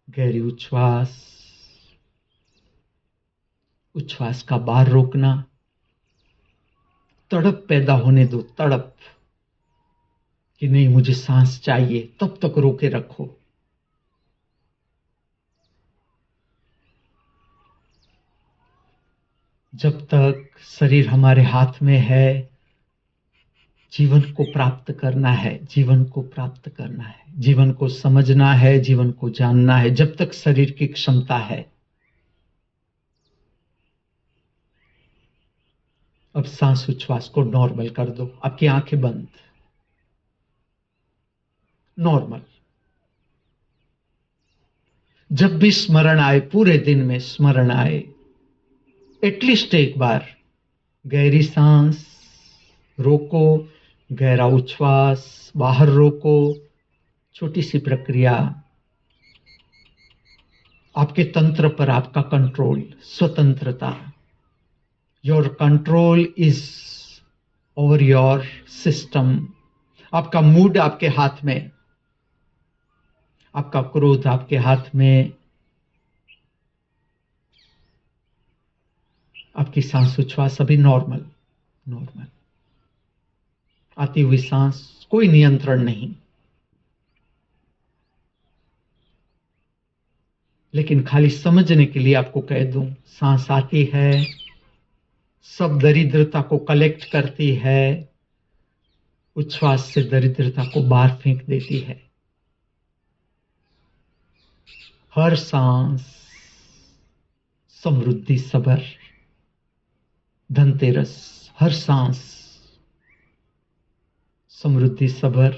गहरी उच्छ्वास, उच्छ्वास का बाहर रोकना। तड़प पैदा होने दो, तड़प कि नहीं मुझे सांस चाहिए, तब तक रोके रखो। जब तक शरीर हमारे हाथ में है, जीवन को प्राप्त करना है, जीवन को प्राप्त करना है, जीवन को समझना है, जीवन को जानना है। जब तक शरीर की क्षमता है। अब सांस उच्छ्वास को नॉर्मल कर दो। आपकी आंखें बंद। नॉर्मल। जब भी स्मरण आए, पूरे दिन में स्मरण आए, एटलीस्ट एक बार गहरी सांस रोको, गहरा उच्छ्वास बाहर रोको। छोटी सी प्रक्रिया। आपके तंत्र पर आपका कंट्रोल, स्वतंत्रता। Your control is over your system. आपका मूड आपके हाथ में, आपका क्रोध आपके हाथ में, आपकी सांस उच्छ्वास सभी नॉर्मल। नॉर्मल। आती हुई सांस, कोई नियंत्रण नहीं। लेकिन खाली समझने के लिए आपको कह दूं, सांस आती है, सब दरिद्रता को कलेक्ट करती है, उच्छ्वास से दरिद्रता को बाहर फेंक देती है। हर सांस समृद्धि सबर। धनतेरस। हर सांस समृद्धि सबर।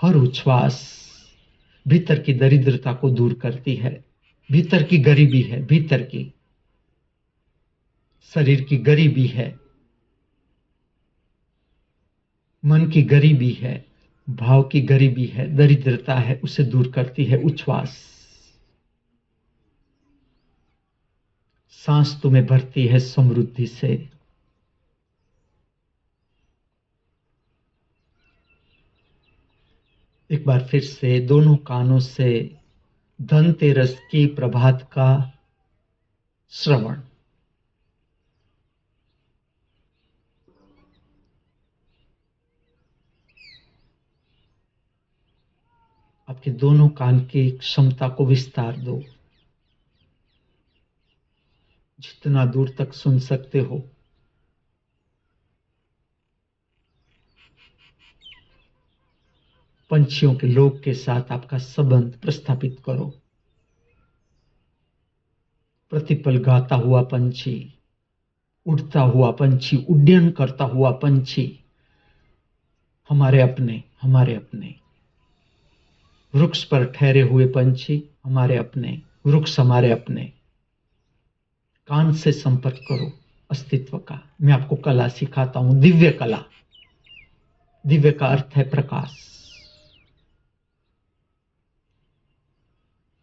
हर उच्छ्वास भीतर की दरिद्रता को दूर करती है। भीतर की गरीबी है, भीतर की शरीर की गरीबी है, मन की गरीबी है, भाव की गरीबी है, दरिद्रता है, उसे दूर करती है उच्छ्वास। सांस तुम्हें भरती है समृद्धि से। एक बार फिर से दोनों कानों से धनतेरस की प्रभात का श्रवण। आपके दोनों कान की क्षमता को विस्तार दो, जितना दूर तक सुन सकते हो। पंछियों के लोक के साथ आपका संबंध प्रस्थापित करो। प्रतिपल गाता हुआ पंछी, उड़ता हुआ पंछी, उड्डयन करता हुआ पंछी, हमारे अपने, हमारे अपने। वृक्ष पर ठहरे हुए पंछी, हमारे अपने, वृक्ष हमारे अपने। कान से संपर्क करो अस्तित्व का। मैं आपको कला सिखाता हूं, दिव्य कला। दिव्य का अर्थ है प्रकाश।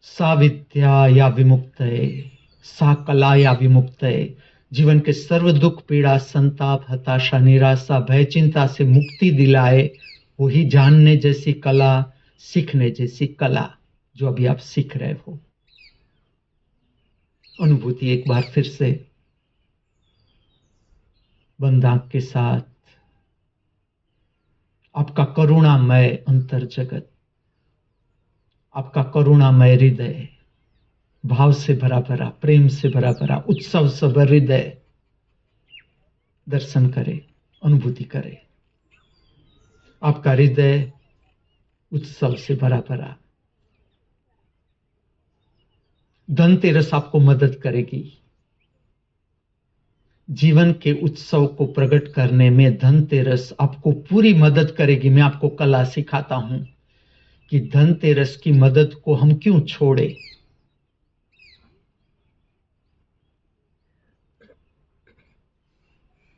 सा विद्या या विमुक्तये, सा कला या विमुक्तये। जीवन के सर्व दुख, पीड़ा, संताप, हताशा, निराशा, भय, चिंता से मुक्ति दिलाए वही जानने जैसी कला, सीखने जैसी कला जो अभी आप सीख रहे हो। अनुभूति एक बार फिर से बंद आंख के साथ। आपका करुणामय अंतर जगत, आपका करुणामय हृदय, भाव से भरा भरा, प्रेम से भरा भरा, उत्सव सबर हृदय दर्शन करे, अनुभूति करे। आपका हृदय उत्सव से भरा भरा। धनतेरस आपको मदद करेगी। जीवन के उत्सव को प्रकट करने में धनतेरस आपको पूरी मदद करेगी। मैं आपको कला सिखाता हूं कि धनतेरस की मदद को हम क्यों छोड़े।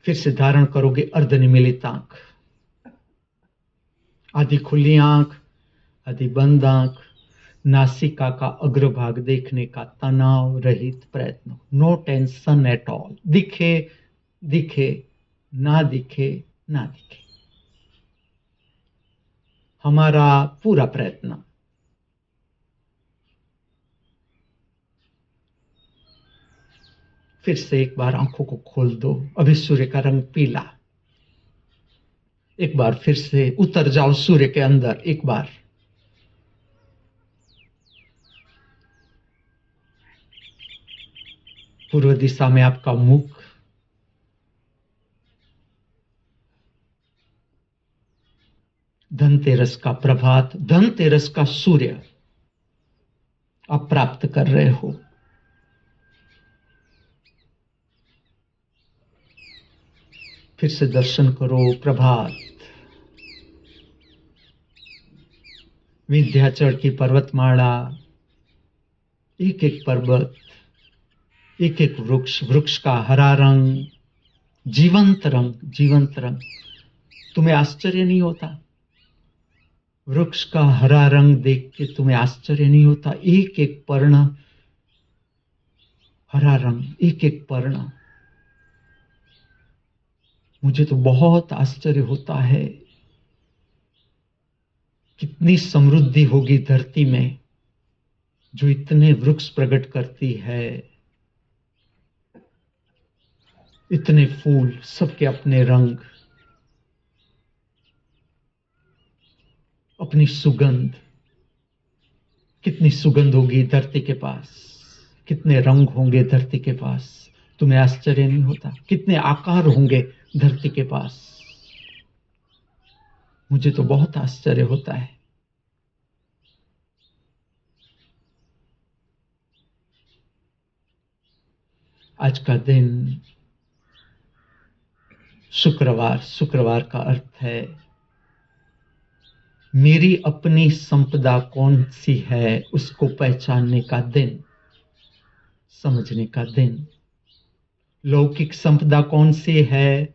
फिर से धारण करोगे अर्धनिमीलित आंख, आधी खुली आंख, आधी बंद आंख। नासिका का अग्रभाग देखने का तनाव रहित प्रयत्न। No tension at all. दिखे दिखे, ना दिखे ना दिखे, हमारा पूरा प्रयत्न। फिर से एक बार आंखों को खोल दो। अभी सूर्य का रंग पीला। एक बार फिर से उतर जाओ सूर्य के अंदर। एक बार पूर्व दिशा में आपका मुख, धनतेरस का प्रभात, धनतेरस का सूर्य आप प्राप्त कर रहे हो। फिर से दर्शन करो प्रभात। विंध्याचल की पर्वतमाला, एक एक पर्वत, एक एक वृक्ष, वृक्ष का हरा रंग, जीवंत रंग, जीवंत रंग। तुम्हें आश्चर्य नहीं होता? वृक्ष का हरा रंग देख के तुम्हें आश्चर्य नहीं होता? एक एक पर्ण हरा रंग, एक एक पर्ण। मुझे तो बहुत आश्चर्य होता है। कितनी समृद्धि होगी धरती में जो इतने वृक्ष प्रकट करती है। इतने फूल, सबके अपने रंग, अपनी सुगंध। कितनी सुगंध होगी धरती के पास, कितने रंग होंगे धरती के पास। तुम्हें आश्चर्य नहीं होता? कितने आकार होंगे धरती के पास। मुझे तो बहुत आश्चर्य होता है। आज का दिन शुक्रवार, शुक्रवार का अर्थ है मेरी अपनी संपदा कौन सी है उसको पहचानने का दिन, समझने का दिन। लौकिक संपदा कौन सी है,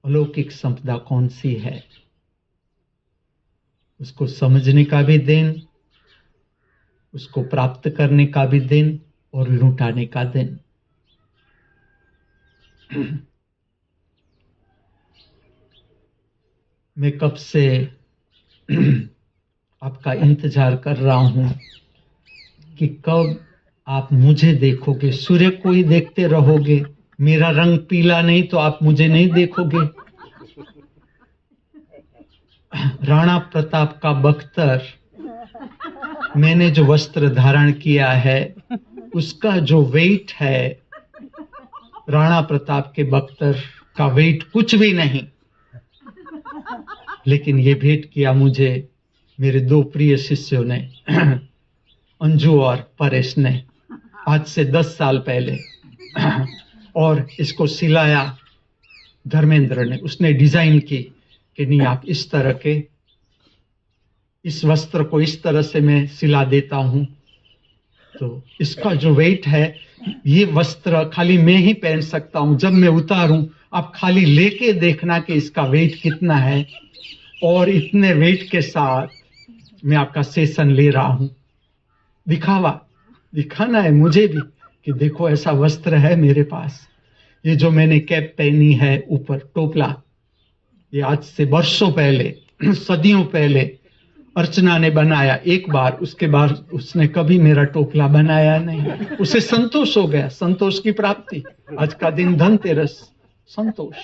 अलौकिक संपदा कौन सी है, उसको समझने का भी दिन, उसको प्राप्त करने का भी दिन और लुटाने का दिन। मैं कब से आपका इंतजार कर रहा हूं कि कब आप मुझे देखोगे। सूर्य को ही देखते रहोगे, मेरा रंग पीला नहीं तो आप मुझे नहीं देखोगे। राणा प्रताप का बख्तर, मैंने जो वस्त्र धारण किया है उसका जो वेट है, राणा प्रताप के बख्तर का वेट कुछ भी नहीं। लेकिन ये भेंट किया मुझे मेरे दो प्रिय शिष्यों ने, अंजू और परेश ने, आज से 10 साल पहले। और इसको सिलाया धर्मेंद्र ने, उसने डिजाइन की कि नहीं आप इस तरह के, इस वस्त्र को इस तरह से मैं सिला देता हूं तो इसका जो वेट है, ये वस्त्र खाली मैं ही पहन सकता हूं। जब मैं उतारूं आप खाली लेके देखना कि इसका वेट कितना है, और इतने वेट के साथ मैं आपका सेशन ले रहा हूं। दिखाना है मुझे भी कि देखो ऐसा वस्त्र है मेरे पास। ये जो मैंने कैप पहनी है ऊपर टोपला, ये आज से वर्षों पहले, सदियों पहले अर्चना ने बनाया एक बार, उसके बाद उसने कभी मेरा टोपला बनाया नहीं। उसे संतोष हो गया, संतोष की प्राप्ति। आज का दिन धनतेरस, संतोष।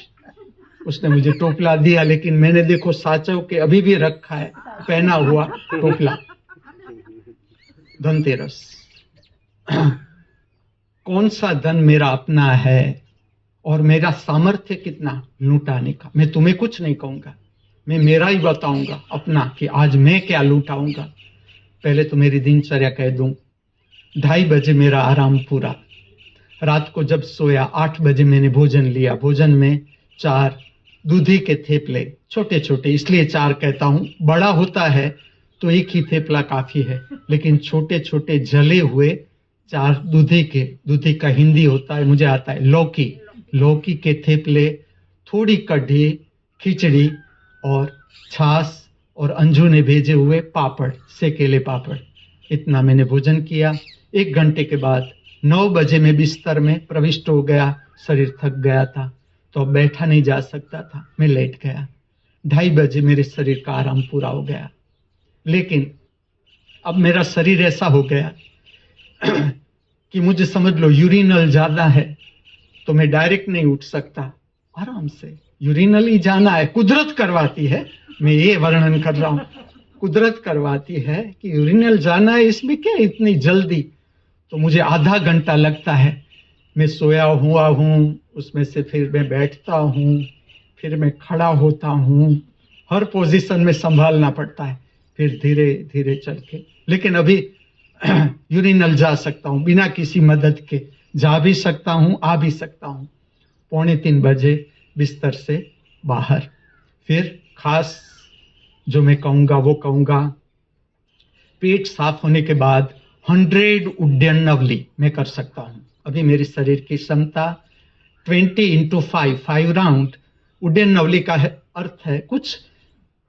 उसने मुझे टोपला दिया, लेकिन मैंने देखो साचव के अभी भी रखा है पहना हुआ टोपला। धनतेरस। कौन सा धन मेरा अपना है और मेरा सामर्थ्य कितना लूटाने का, मैं तुम्हें कुछ नहीं कहूंगा, मैं मेरा ही बताऊंगा अपना कि आज मैं क्या लूटाऊंगा। पहले तो मेरी दिनचर्या कह दूं, 2:30 बजे मेरा आराम पूरा। रात को जब सोया 8 बजे मैंने भोजन लिया। भोजन में 4 दूधी के थेपले, छोटे छोटे इसलिए 4 कहता हूं, बड़ा होता है तो एक ही थेपला काफी है, लेकिन छोटे छोटे जले हुए 4 दूधी का हिंदी होता है, मुझे आता है लौकी के थेपले, थोड़ी कढ़ी, खिचड़ी और छाछ, और अंजू ने भेजे हुए पापड़, सेकेले पापड़। इतना मैंने भोजन किया। 1 घंटे के बाद 9 बजे मैं बिस्तर में प्रविष्ट हो गया। शरीर थक गया था तो अब बैठा नहीं जा सकता था, मैं लेट गया। 2:30 बजे मेरे शरीर का आराम पूरा हो गया। लेकिन अब मेरा शरीर ऐसा हो गया कि मुझे समझ लो यूरिनल ज्यादा है तो मैं डायरेक्ट नहीं उठ सकता, आराम से यूरिनल ही जाना है। कुदरत करवाती है, मैं ये वर्णन कर रहा हूं, कुदरत करवाती है कि यूरिनल जाना है, इसमें क्या इतनी जल्दी। तो मुझे आधा घंटा लगता है। मैं सोया हुआ हूं, उसमें से फिर मैं बैठता हूं, फिर मैं खड़ा होता हूं, हर पोजीशन में संभालना पड़ता है, फिर धीरे धीरे चल के। लेकिन अभी यूरिनल जा सकता हूं बिना किसी मदद के, जा भी सकता हूं, आ भी सकता हूं। 2:45 बजे बिस्तर से बाहर। फिर खास जो मैं कहूंगा वो कहूंगा, पेट साफ होने के बाद 100 उड्डयन नवली मैं कर सकता हूं। अभी मेरी शरीर की क्षमता 20 × 5 राउंड। उड्डयन नवली का अर्थ है कुछ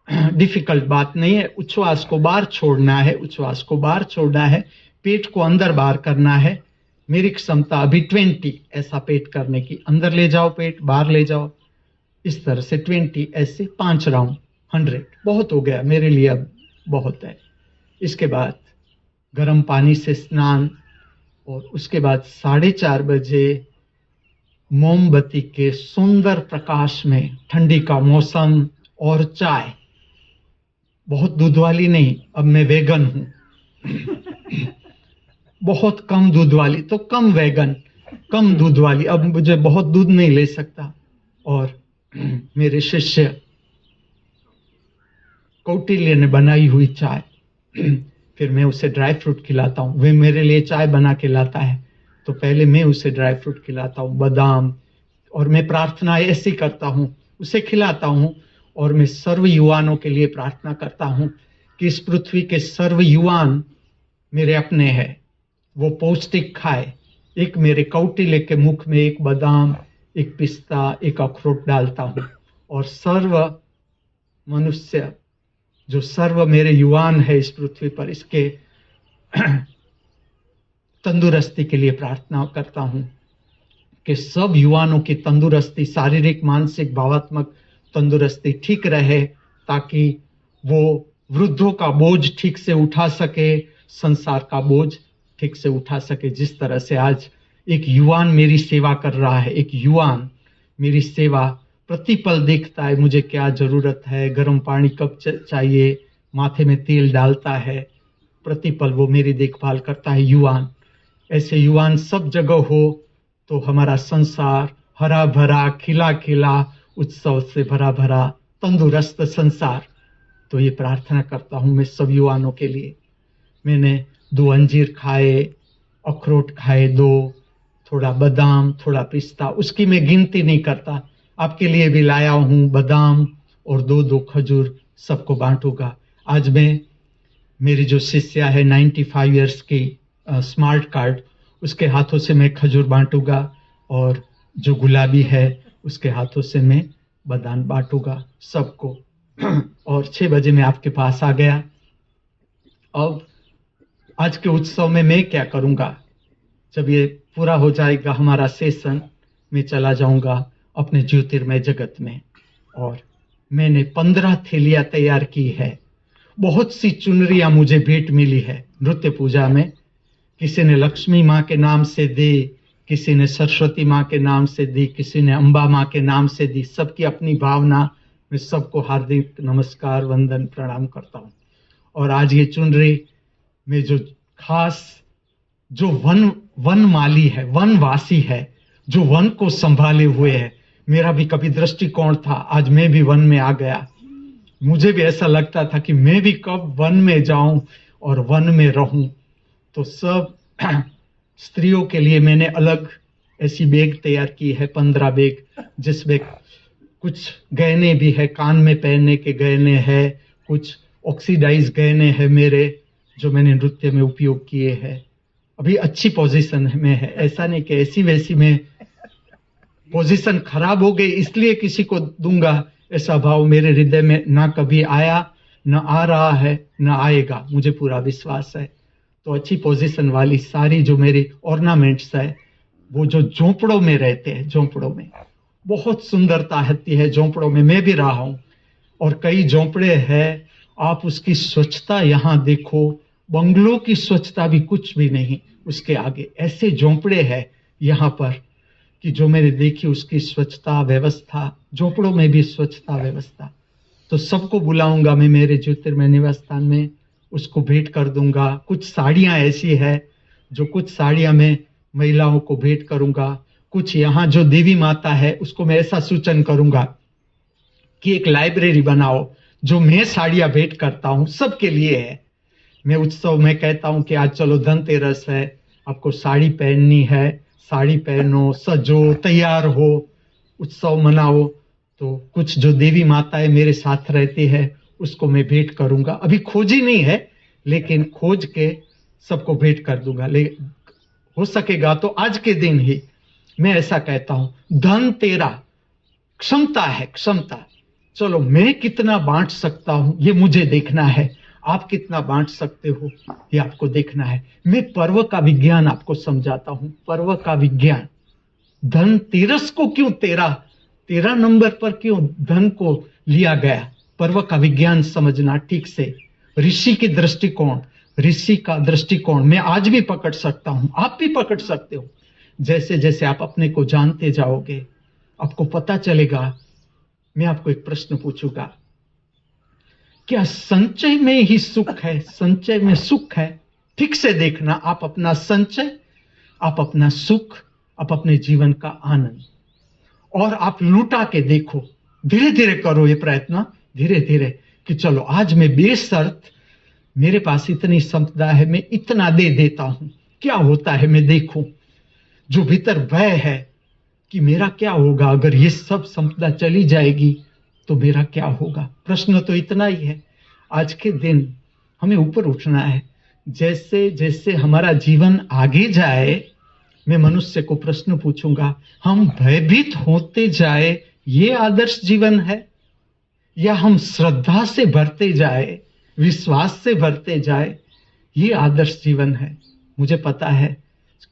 डिफिकल्ट बात नहीं है। उच्छ्वास को बाहर छोड़ना है, उच्छ्वास को बाहर छोड़ना है, पेट को अंदर बाहर करना है। मेरी क्षमता अभी 20 ऐसा पेट करने की, अंदर ले जाओ पेट, बाहर ले जाओ, इस तरह से 20 ऐसे 5 राउंड। 100 बहुत हो गया मेरे लिए, अब बहुत है। इसके बाद गर्म पानी से स्नान, और उसके बाद 4:30 बजे मोमबत्ती के सुंदर प्रकाश में, ठंडी का मौसम, और चाय, बहुत दूध वाली नहीं, अब मैं वेगन हूं बहुत कम दूध वाली, तो कम वेगन, कम दूध वाली, अब मुझे बहुत दूध नहीं ले सकता। और मेरे शिष्य कौटिल्य ने बनाई हुई चाय, फिर मैं उसे ड्राई फ्रूट खिलाता हूँ। वे मेरे लिए चाय बना के लाता है तो पहले मैं उसे ड्राई फ्रूट खिलाता हूँ, बादाम, और मैं प्रार्थना ऐसी करता हूँ, उसे खिलाता हूँ। और मैं सर्व युवानों के लिए प्रार्थना करता हूँ कि इस पृथ्वी के सर्व युवान मेरे अपने हैं, वो पौष्टिक खाए। एक मेरे कौटिल्य के मुख में एक बादाम, एक पिस्ता, एक अखरोट डालता हूँ, और सर्व मनुष्य जो सर्व मेरे युवान है इस पृथ्वी पर, इसके तंदुरुस्ती के लिए प्रार्थना करता हूं कि सब युवानों की तंदुरुस्ती, शारीरिक, मानसिक, भावात्मक तंदुरुस्ती ठीक रहे, ताकि वो वृद्धों का बोझ ठीक से उठा सके, संसार का बोझ ठीक से उठा सके। जिस तरह से आज एक युवान मेरी सेवा कर रहा है, एक युवान मेरी सेवा प्रतिपल देखता है, मुझे क्या जरूरत है, गर्म पानी कब चाहिए, माथे में तेल डालता है, प्रतिपल वो मेरी देखभाल करता है युवान। ऐसे युवान सब जगह हो तो हमारा संसार हरा भरा, खिला खिला, उत्सव से भरा भरा, तंदुरुस्त संसार। तो ये प्रार्थना करता हूं मैं सब युवानों के लिए। मैंने 2 अंजीर खाए, अखरोट खाए 2, थोड़ा बादाम, थोड़ा पिस्ता, उसकी मैं गिनती नहीं करता। आपके लिए भी लाया हूं बादाम और 2 खजूर, सबको बांटूंगा। आज मैं, मेरी जो शिष्या है 95 इयर्स की, स्मार्ट कार्ड, उसके हाथों से मैं खजूर बांटूंगा और जो गुलाबी है उसके हाथों से मैं बादाम बांटूंगा सबको। और 6 बजे मैं आपके पास आ गया। अब आज के उत्सव में मैं क्या करूंगा, जब ये पूरा हो जाएगा हमारा सेशन, मैं चला जाऊंगा अपने ज्योतिर्मय जगत में। और मैंने 15 थैलियां तैयार की है। बहुत सी चुनरियां मुझे भेंट मिली है नृत्य पूजा में। किसी ने लक्ष्मी माँ के नाम से दी, किसी ने सरस्वती माँ के नाम से दी, किसी ने अम्बा माँ के नाम से दी। सबकी अपनी भावना, मैं सबको हार्दिक नमस्कार, वंदन, प्रणाम करता हूँ। और आज ये चुनरी में जो खास, जो वन माली है, वनवासी है, जो वन को संभाले हुए है, मेरा भी कभी दृष्टिकोण था, आज मैं भी वन में आ गया। मुझे भी ऐसा लगता था कि मैं भी कब वन में जाऊं और वन में रहूं। तो सब स्त्रियों के लिए मैंने अलग ऐसी बैग तैयार की है, 15 बैग, जिसमें कुछ गहने भी है, कान में पहनने के गहने हैं, कुछ ऑक्सीडाइज गहने हैं मेरे, जो मैंने नृत्य में उपयोग किए हैं। अभी अच्छी पोजीशन में है, ऐसा नहीं कि ऐसी वैसी में पोजीशन खराब हो गई इसलिए किसी को दूंगा, ऐसा भाव मेरे हृदय में ना कभी आया, ना आ रहा है, ना आएगा, मुझे पूरा विश्वास है। तो अच्छी पोजीशन वाली सारी जो मेरी ऑर्नामेंट्स है, वो जो झोंपड़ों में रहते हैं, झोंपड़ों में बहुत सुंदरता आती है। झोंपड़ों में मैं भी रहा हूं और कई झोंपड़े हैं, आप उसकी स्वच्छता यहाँ देखो, बंगलों की स्वच्छता भी कुछ भी नहीं उसके आगे। ऐसे झोंपड़े हैं यहाँ पर कि जो मैंने देखी, उसकी स्वच्छता व्यवस्था, झोंपड़ों में भी स्वच्छता व्यवस्था। तो सबको बुलाऊंगा मैं मेरे ज्योतिर्मय निवास स्थान में, उसको भेंट कर दूंगा। कुछ साड़ियां ऐसी है जो, कुछ साड़ियां मैं महिलाओं को भेंट करूंगा। कुछ यहाँ जो देवी माता है उसको मैं ऐसा सूचन करूंगा कि एक लाइब्रेरी बनाओ, जो मैं साड़ियां भेंट करता हूं सबके लिए है। मैं उत्सव में कहता हूं कि आज चलो धनतेरस है, आपको साड़ी पहननी है, साड़ी पहनो, सजो, तैयार हो, उत्सव मनाओ। तो कुछ जो देवी माताएं मेरे साथ रहती है उसको मैं भेंट करूंगा। अभी खोजी नहीं है, लेकिन खोज के सबको भेंट कर दूंगा। हो सकेगा तो आज के दिन ही मैं ऐसा कहता हूं, धन तेरा, क्षमता है, क्षमता। चलो मैं कितना बांट सकता हूं ये मुझे देखना है, आप कितना बांट सकते हो ये आपको देखना है। मैं पर्व का विज्ञान आपको समझाता हूं, पर्व का विज्ञान। धन तेरस को क्यों 13 नंबर पर क्यों धन को लिया गया, पर्व का विज्ञान समझना ठीक से। ऋषि के दृष्टिकोण, ऋषि का दृष्टिकोण मैं आज भी पकड़ सकता हूं, आप भी पकड़ सकते हो। जैसे जैसे आप अपने को जानते जाओगे आपको पता चलेगा। मैं आपको एक प्रश्न पूछूंगा, क्या संचय में ही सुख है? संचय में सुख है? ठीक से देखना, आप अपना संचय, आप अपना सुख, आप अपने जीवन का आनंद, और आप लुटा के देखो। धीरे धीरे करो ये प्रयत्न, धीरे धीरे, कि चलो आज मैं बेशर्त, मेरे पास इतनी संपदा है, मैं इतना दे देता हूं, क्या होता है मैं देखूं। जो भीतर भय है कि मेरा क्या होगा अगर ये सब संपदा चली जाएगी, तो मेरा क्या होगा। प्रश्न तो इतना ही है। आज के दिन हमें ऊपर उठना है। जैसे जैसे हमारा जीवन आगे जाए, मैं मनुष्य को प्रश्न पूछूंगा, हम भयभीत होते जाए ये आदर्श जीवन है, या हम श्रद्धा से भरते जाए, विश्वास से भरते जाए ये आदर्श जीवन है। मुझे पता है,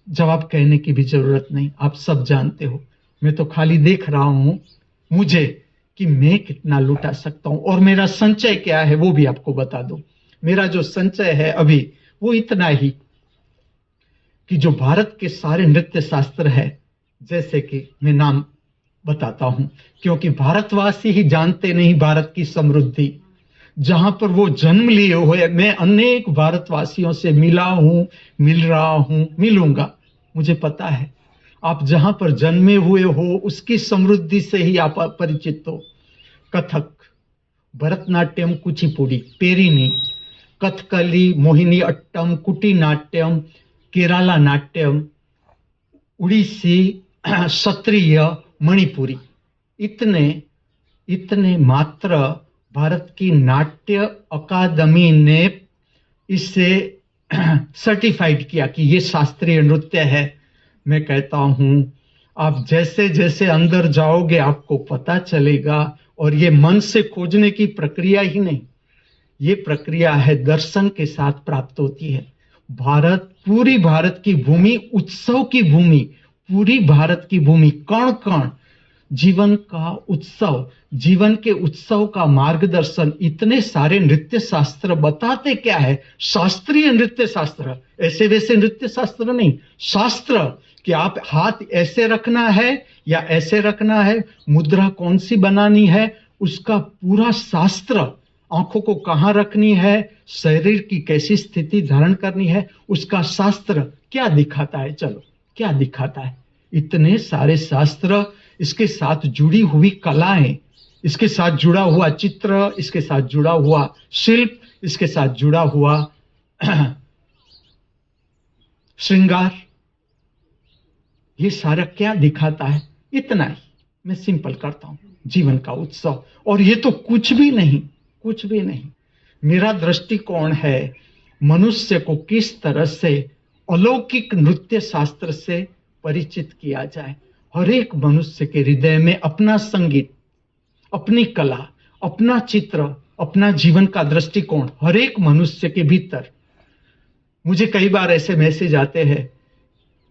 जवाब कहने की भी जरूरत नहीं, आप सब जानते हो। मैं तो खाली देख रहा हूं मुझे कि मैं कितना लुटा सकता हूं और मेरा संचय क्या है वो भी आपको बता दूं। मेरा जो संचय है अभी वो इतना ही कि जो भारत के सारे नृत्य शास्त्र है, जैसे कि मैं नाम बताता हूं, क्योंकि भारतवासी ही जानते नहीं भारत की समृद्धि। जहां पर वो जन्म लिए हुए, मैं अनेक भारतवासियों से मिला हूं, मिल रहा हूं, मिलूंगा। मुझे पता है आप जहां पर जन्मे हुए हो उसकी समृद्धि से ही आप परिचित हो। कथक, भरतनाट्यम, कुचिपुड़ी, पेरिनी, कथकली, मोहिनी अट्टम, कुटी नाट्यम, केरला नाट्यम, उड़ीसी, क्षत्रिय, मणिपुरी, इतने इतने मात्र भारत की नाट्य अकादमी ने इसे सर्टिफाइड किया कि ये शास्त्रीय नृत्य है। मैं कहता हूं आप जैसे जैसे अंदर जाओगे आपको पता चलेगा, और ये मन से खोजने की प्रक्रिया ही नहीं, ये प्रक्रिया है दर्शन के साथ प्राप्त होती है। भारत, पूरी भारत की भूमि उत्सव की भूमि, पूरी भारत की भूमि, कण कण जीवन का उत्सव, जीवन के उत्सव का मार्गदर्शन। इतने सारे नृत्य शास्त्र बताते क्या है, शास्त्रीय नृत्य शास्त्र, ऐसे वैसे नृत्य शास्त्र नहीं, शास्त्र कि आप हाथ ऐसे रखना है या ऐसे रखना है, मुद्रा कौन सी बनानी है, उसका पूरा शास्त्र। आंखों को कहां रखनी है, शरीर की कैसी स्थिति धारण करनी है, उसका शास्त्र क्या दिखाता है। चलो क्या दिखाता है, इतने सारे शास्त्र, इसके साथ जुड़ी हुई कलाएं, इसके साथ जुड़ा हुआ चित्र, इसके साथ जुड़ा हुआ शिल्प, इसके साथ जुड़ा हुआ श्रृंगार, ये सारा क्या दिखाता है। इतना ही मैं सिंपल करता हूं, जीवन का उत्सव। और ये तो कुछ भी नहीं, कुछ भी नहीं। मेरा दृष्टिकोण है मनुष्य को किस तरह से अलौकिक नृत्य शास्त्र से परिचित किया जाए। हर एक मनुष्य के हृदय में अपना संगीत, अपनी कला, अपना चित्र, अपना जीवन का दृष्टिकोण, हर एक मनुष्य के भीतर। मुझे कई बार ऐसे मैसेज आते हैं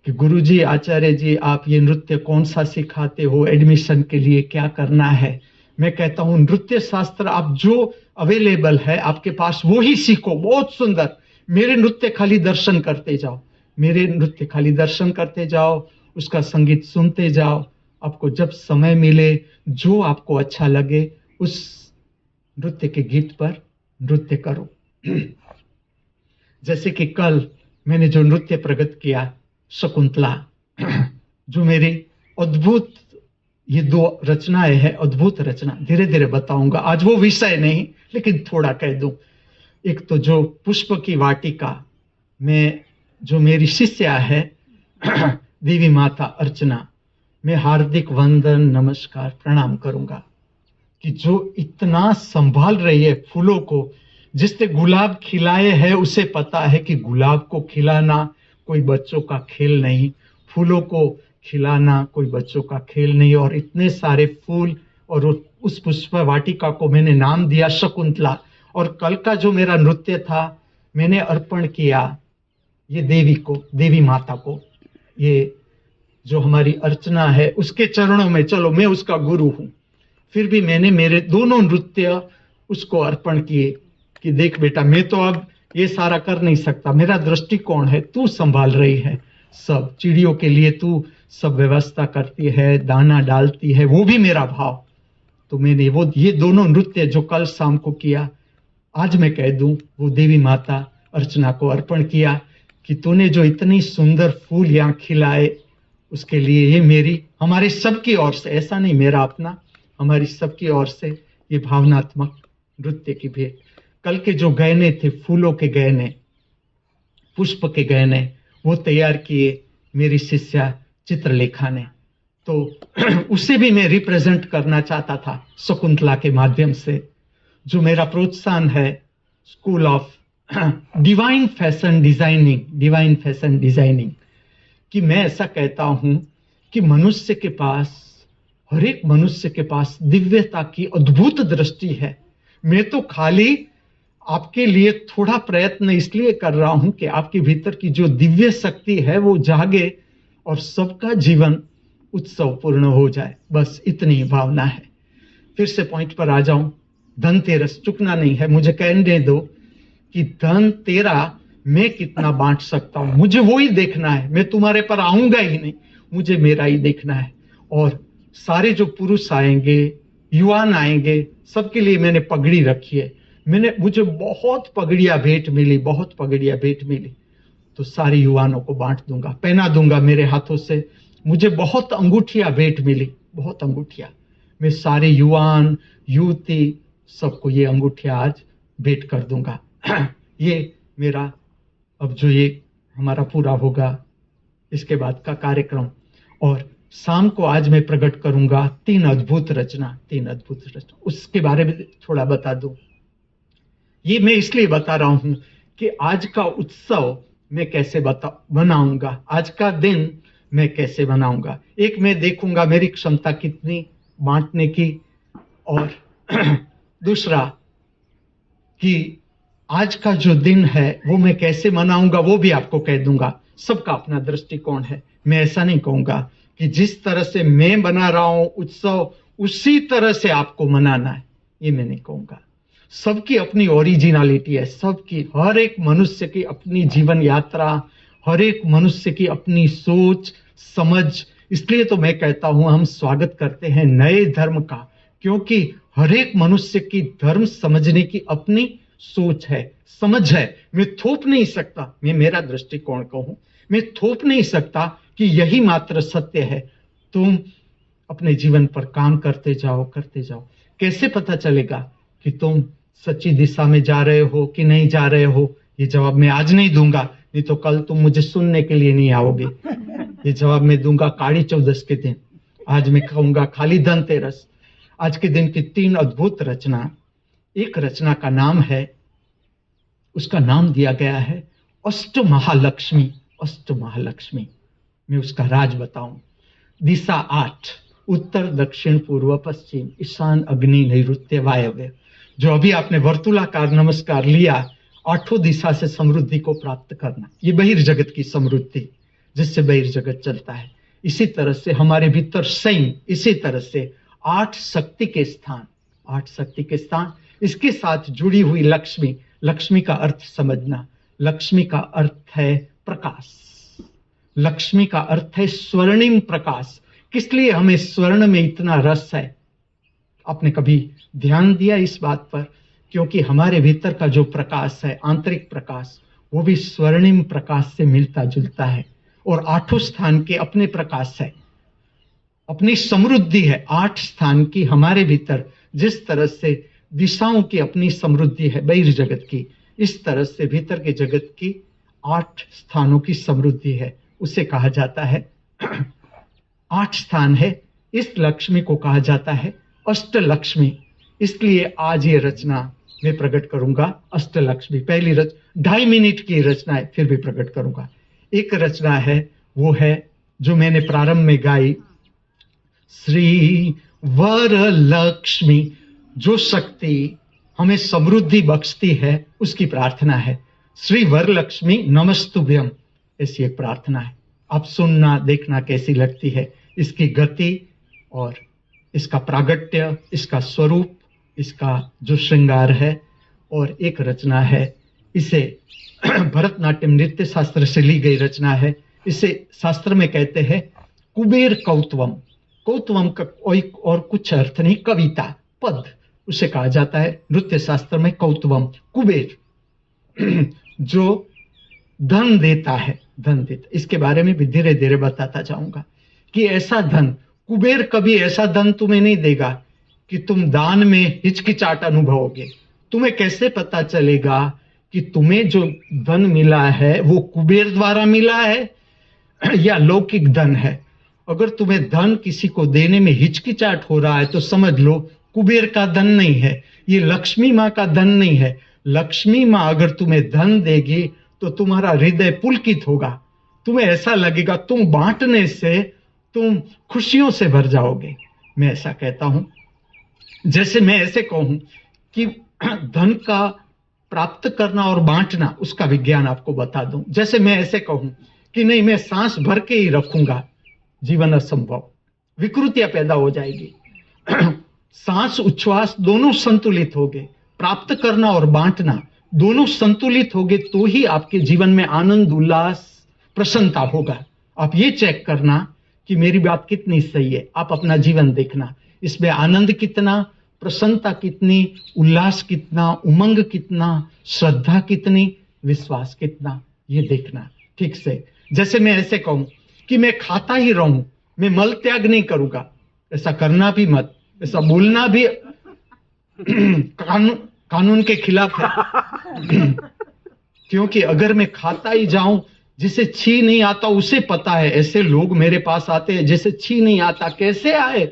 कि गुरुजी, आचार्य जी, आप ये नृत्य कौन सा सिखाते हो, एडमिशन के लिए क्या करना है। मैं कहता हूं नृत्य शास्त्र आप जो अवेलेबल है आपके पास वो ही सीखो, बहुत सुंदर। मेरे नृत्य खाली दर्शन करते जाओ, मेरे नृत्य खाली दर्शन करते जाओ, उसका संगीत सुनते जाओ। आपको जब समय मिले, जो आपको अच्छा लगे, उस नृत्य के गीत पर नृत्य करो। जैसे कि कल मैंने जो नृत्य प्रकट किया, शकुंतला, जो मेरी अद्भुत, ये 2 रचनाएं हैं, अद्भुत रचना। धीरे धीरे बताऊंगा, आज वो विषय नहीं, लेकिन थोड़ा कह दूं। एक तो जो पुष्प की वाटिका में जो मेरी शिष्या है देवी माता अर्चना, मैं हार्दिक वंदन, नमस्कार, प्रणाम करूंगा कि जो इतना संभाल रही है फूलों को। जिसने गुलाब खिलाए हैं उसे पता है कि गुलाब को खिलाना कोई बच्चों का खेल नहीं, फूलों को खिलाना कोई बच्चों का खेल नहीं। और इतने सारे फूल, और उस पुष्प वाटिका को मैंने नाम दिया शकुंतला। और कल का जो मेरा नृत्य था, मैंने अर्पण किया ये देवी को, देवी माता को। ये जो हमारी अर्चना है उसके चरणों में, चलो मैं उसका गुरु हूं, फिर भी मैंने मेरे दोनों नृत्य उसको अर्पण किए कि देख बेटा, मैं तो अब ये सारा कर नहीं सकता, मेरा दृष्टिकोण है, तू संभाल रही है सब। चिड़ियों के लिए तू सब व्यवस्था करती है, दाना डालती है, वो भी मेरा भाव। तो मैंने वो ये दोनों नृत्य जो कल शाम को किया, आज मैं कह दूं वो देवी माता अर्चना को अर्पण किया कि तूने जो इतनी सुंदर फूल यहाँ खिलाए, उसके लिए ये मेरी, हमारे सबकी ओर से, ऐसा नहीं मेरा अपना, हमारी सबकी ओर से ये भावनात्मक नृत्य की भेंट। कल के जो गहने थे, फूलों के गहने, पुष्प के गहने, वो तैयार किए मेरी शिष्या चित्रलेखा ने। तो उसे भी मैं रिप्रेजेंट करना चाहता था शकुंतला के माध्यम से। जो मेरा प्रोत्साहन है school of divine fashion designing, divine fashion designing, कि मैं ऐसा कहता हूं कि मनुष्य के पास, हर एक मनुष्य के पास दिव्यता की अद्भुत दृष्टि है। मैं तो खाली आपके लिए थोड़ा प्रयत्न इसलिए कर रहा हूं कि आपके भीतर की जो दिव्य शक्ति है वो जागे और सबका जीवन उत्सव पूर्ण हो जाए, बस इतनी भावना है। फिर से पॉइंट पर आ जाऊं, धनतेरस चुकना नहीं है। मुझे कहने दो कि धन तेरा मैं कितना बांट सकता हूं, मुझे वो ही देखना है। मैं तुम्हारे पर आऊंगा ही नहीं, मुझे मेरा ही देखना है। और सारे जो पुरुष आएंगे, युवान आएंगे, सबके लिए मैंने पगड़ी रखी है। मुझे बहुत पगड़ियां भेंट मिली, बहुत पगड़ियां भेंट मिली। तो सारे युवानों को बांट दूंगा, पहना दूंगा मेरे हाथों से। मुझे बहुत अंगूठियां भेंट मिली, बहुत अंगूठियां। मैं सारे युवान युवती सबको ये अंगूठियां आज भेंट कर दूंगा। ये मेरा अब जो ये हमारा पूरा होगा इसके बाद का कार्यक्रम। और शाम को आज मैं प्रकट करूंगा 3 अद्भुत रचना, 3 अद्भुत रचना। उसके बारे में थोड़ा बता दूं। ये मैं इसलिए बता रहा हूं कि आज का उत्सव मैं कैसे बनाऊंगा, आज का दिन मैं कैसे बनाऊंगा। एक मैं देखूंगा मेरी क्षमता कितनी बांटने की, और दूसरा कि आज का जो दिन है वो मैं कैसे मनाऊंगा वो भी आपको कह दूंगा। सबका अपना दृष्टिकोण है। मैं ऐसा नहीं कहूंगा कि जिस तरह से मैं बना रहा हूं उत्सव उसी तरह से आपको मनाना है, ये मैं नहीं कहूंगा। सबकी अपनी ओरिजिनलिटी है, सबकी, हर एक मनुष्य की अपनी जीवन यात्रा, हर एक मनुष्य की अपनी सोच समझ। इसलिए तो मैं कहता हूं हम स्वागत करते हैं नए धर्म का, क्योंकि हर एक मनुष्य की धर्म समझने की अपनी सोच है, समझ है। मैं थोप नहीं सकता, मैं मेरा दृष्टिकोण कहूं, मैं थोप नहीं सकता कि यही मात्र सत्य है। तुम अपने जीवन पर काम करते जाओ, करते जाओ। कैसे पता चलेगा कि तुम सच्ची दिशा में जा रहे हो कि नहीं जा रहे हो? ये जवाब मैं आज नहीं दूंगा, नहीं तो कल तुम मुझे सुनने के लिए नहीं आओगे। ये जवाब मैं दूंगा काली चौदस के दिन। आज मैं कहूंगा खाली धनतेरस। आज के दिन की 3 अद्भुत रचना। एक रचना का नाम है, उसका नाम दिया गया है अष्ट महालक्ष्मी। अष्ट महालक्ष्मी, मैं उसका राज बताऊं। दिशा 8, उत्तर दक्षिण पूर्व पश्चिम ईशान अग्नि नैऋत्य वायव्य। जो अभी आपने वर्तुलाकार नमस्कार लिया, 8 दिशा से समृद्धि को प्राप्त करना, ये बहिर्जगत की समृद्धि जिससे बहिर्जगत चलता है। इसी तरह से हमारे भीतर संयम, इसी तरह से 8 शक्ति के स्थान, 8 शक्ति के स्थान, इसके साथ जुड़ी हुई लक्ष्मी। लक्ष्मी का अर्थ समझना। लक्ष्मी का अर्थ है प्रकाश, लक्ष्मी का अर्थ है स्वर्णिम प्रकाश। किस लिए हमें स्वर्ण में इतना रस है? आपने कभी ध्यान दिया इस बात पर? क्योंकि हमारे भीतर का जो प्रकाश है, आंतरिक प्रकाश, वो भी स्वर्णिम प्रकाश से मिलता जुलता है। और 8 स्थान के अपने प्रकाश है, अपनी समृद्धि है। 8 स्थान की हमारे भीतर जिस तरह से दिशाओं की अपनी समृद्धि है बहिर्जगत की, इस तरह से भीतर के जगत की 8 स्थानों की समृद्धि है। उसे कहा जाता है 8 स्थान है। इस लक्ष्मी को कहा जाता है अष्टलक्ष्मी। इसलिए आज ये रचना मैं प्रकट करूंगा अष्टलक्ष्मी। पहली 2.5 मिनट की रचना है, फिर भी प्रकट करूंगा। एक रचना है, वो है जो मैंने प्रारंभ में गाई, श्री वरलक्ष्मी। जो शक्ति हमें समृद्धि बख्शती है उसकी प्रार्थना है। श्री वरलक्ष्मी नमस्तुभ्यम, ऐसी एक प्रार्थना है। आप सुनना देखना कैसी लगती है, इसकी गति और इसका प्रागट्य, इसका स्वरूप, इसका जो श्रृंगार है। और एक रचना है, इसे भरतनाट्यम नृत्य शास्त्र से ली गई रचना है। इसे शास्त्र में कहते हैं कुबेर कौतवम। कौतवम का और कुछ अर्थ नहीं, कविता, पद, उसे कहा जाता है नृत्य शास्त्र में कौतवम, कुबेर। जो धन देता है, धन देता। इसके बारे में भी धीरे धीरे बताता जाऊंगा कि ऐसा धन, कुबेर कभी ऐसा धन तुम्हें नहीं देगा कि तुम दान में हिचकिचाहट अनुभवोगे। तुम्हें कैसे पता चलेगा कि तुम्हें जो धन मिला है वो कुबेर द्वारा मिला है या लौकिक धन है? अगर तुम्हें धन किसी को देने में हिचकिचाहट हो रहा है तो समझ लो कुबेर का धन नहीं है, ये लक्ष्मी माँ का धन नहीं है। लक्ष्मी माँ अगर तुम्हें धन देगी तो तुम्हारा हृदय पुलकित होगा। तुम्हें ऐसा लगेगा, तुम बांटने से तुम खुशियों से भर जाओगे। मैं ऐसा कहता हूं, जैसे मैं ऐसे कहूं कि धन का प्राप्त करना और बांटना, उसका विज्ञान आपको बता दूं। जैसे मैं ऐसे कहूं कि नहीं, मैं सांस भर के ही रखूंगा, जीवन असंभव, विकृतियां पैदा हो जाएगी। सांस उच्छ्वास दोनों संतुलित होंगे, प्राप्त करना और बांटना दोनों संतुलित होंगे, तो ही आपके जीवन में आनंद, उल्लास, प्रसन्नता होगा। आप ये चेक करना कि मेरी बात कितनी सही है। आप अपना जीवन देखना, इसमें आनंद कितना, प्रसन्नता कितनी, उल्लास कितना, उमंग कितना, श्रद्धा कितनी, विश्वास कितना, ये देखना ठीक से। जैसे मैं ऐसे कहूं कि मैं खाता ही रहूं, मैं मल त्याग नहीं करूंगा, ऐसा करना भी मत, ऐसा बोलना भी कानून के खिलाफ है। क्योंकि अगर मैं खाता ही जाऊं, जिसे छी नहीं आता उसे पता है। ऐसे लोग मेरे पास आते हैं जिसे छी नहीं आता, कैसे आए?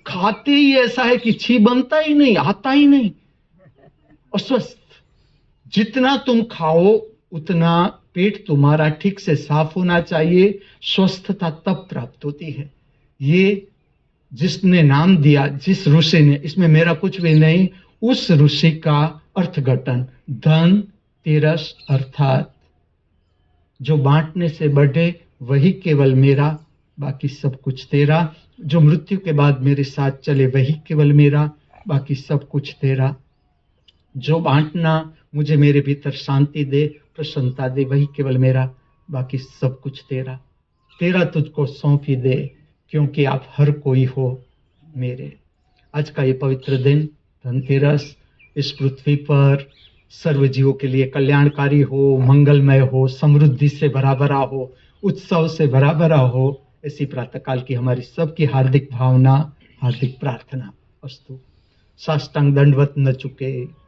खाते ही ऐसा है कि छी बनता ही नहीं, आता ही नहीं। अस्वस्थ, जितना तुम खाओ उतना पेट तुम्हारा ठीक से साफ होना चाहिए, स्वस्थता तब प्राप्त होती है। ये जिसने नाम दिया, जिस ऋषि ने, इसमें मेरा कुछ भी नहीं, उस ऋषि का अर्थघटन धन तेरस, अर्थात जो बांटने से बढ़े वही केवल मेरा, बाकी सब कुछ तेरा। जो मृत्यु के बाद मेरे साथ चले वही केवल मेरा, बाकी सब कुछ तेरा। जो बांटना मुझे मेरे भीतर शांति दे, प्रसन्नता दे, वही केवल मेरा, बाकी सब कुछ तेरा। तेरा तुझको सौंप ही दे, क्योंकि आप हर कोई हो मेरे। आज का ये पवित्र दिन धनतेरस इस पृथ्वी पर सर्व जीवों के लिए कल्याणकारी हो, मंगलमय हो, समृद्धि से भरा भरा हो, उत्सव से भरा भरा हो, ऐसी प्रातःकाल की हमारी सबकी हार्दिक भावना, हार्दिक प्रार्थना। अस्तु। साष्टांग दंडवत न चुके।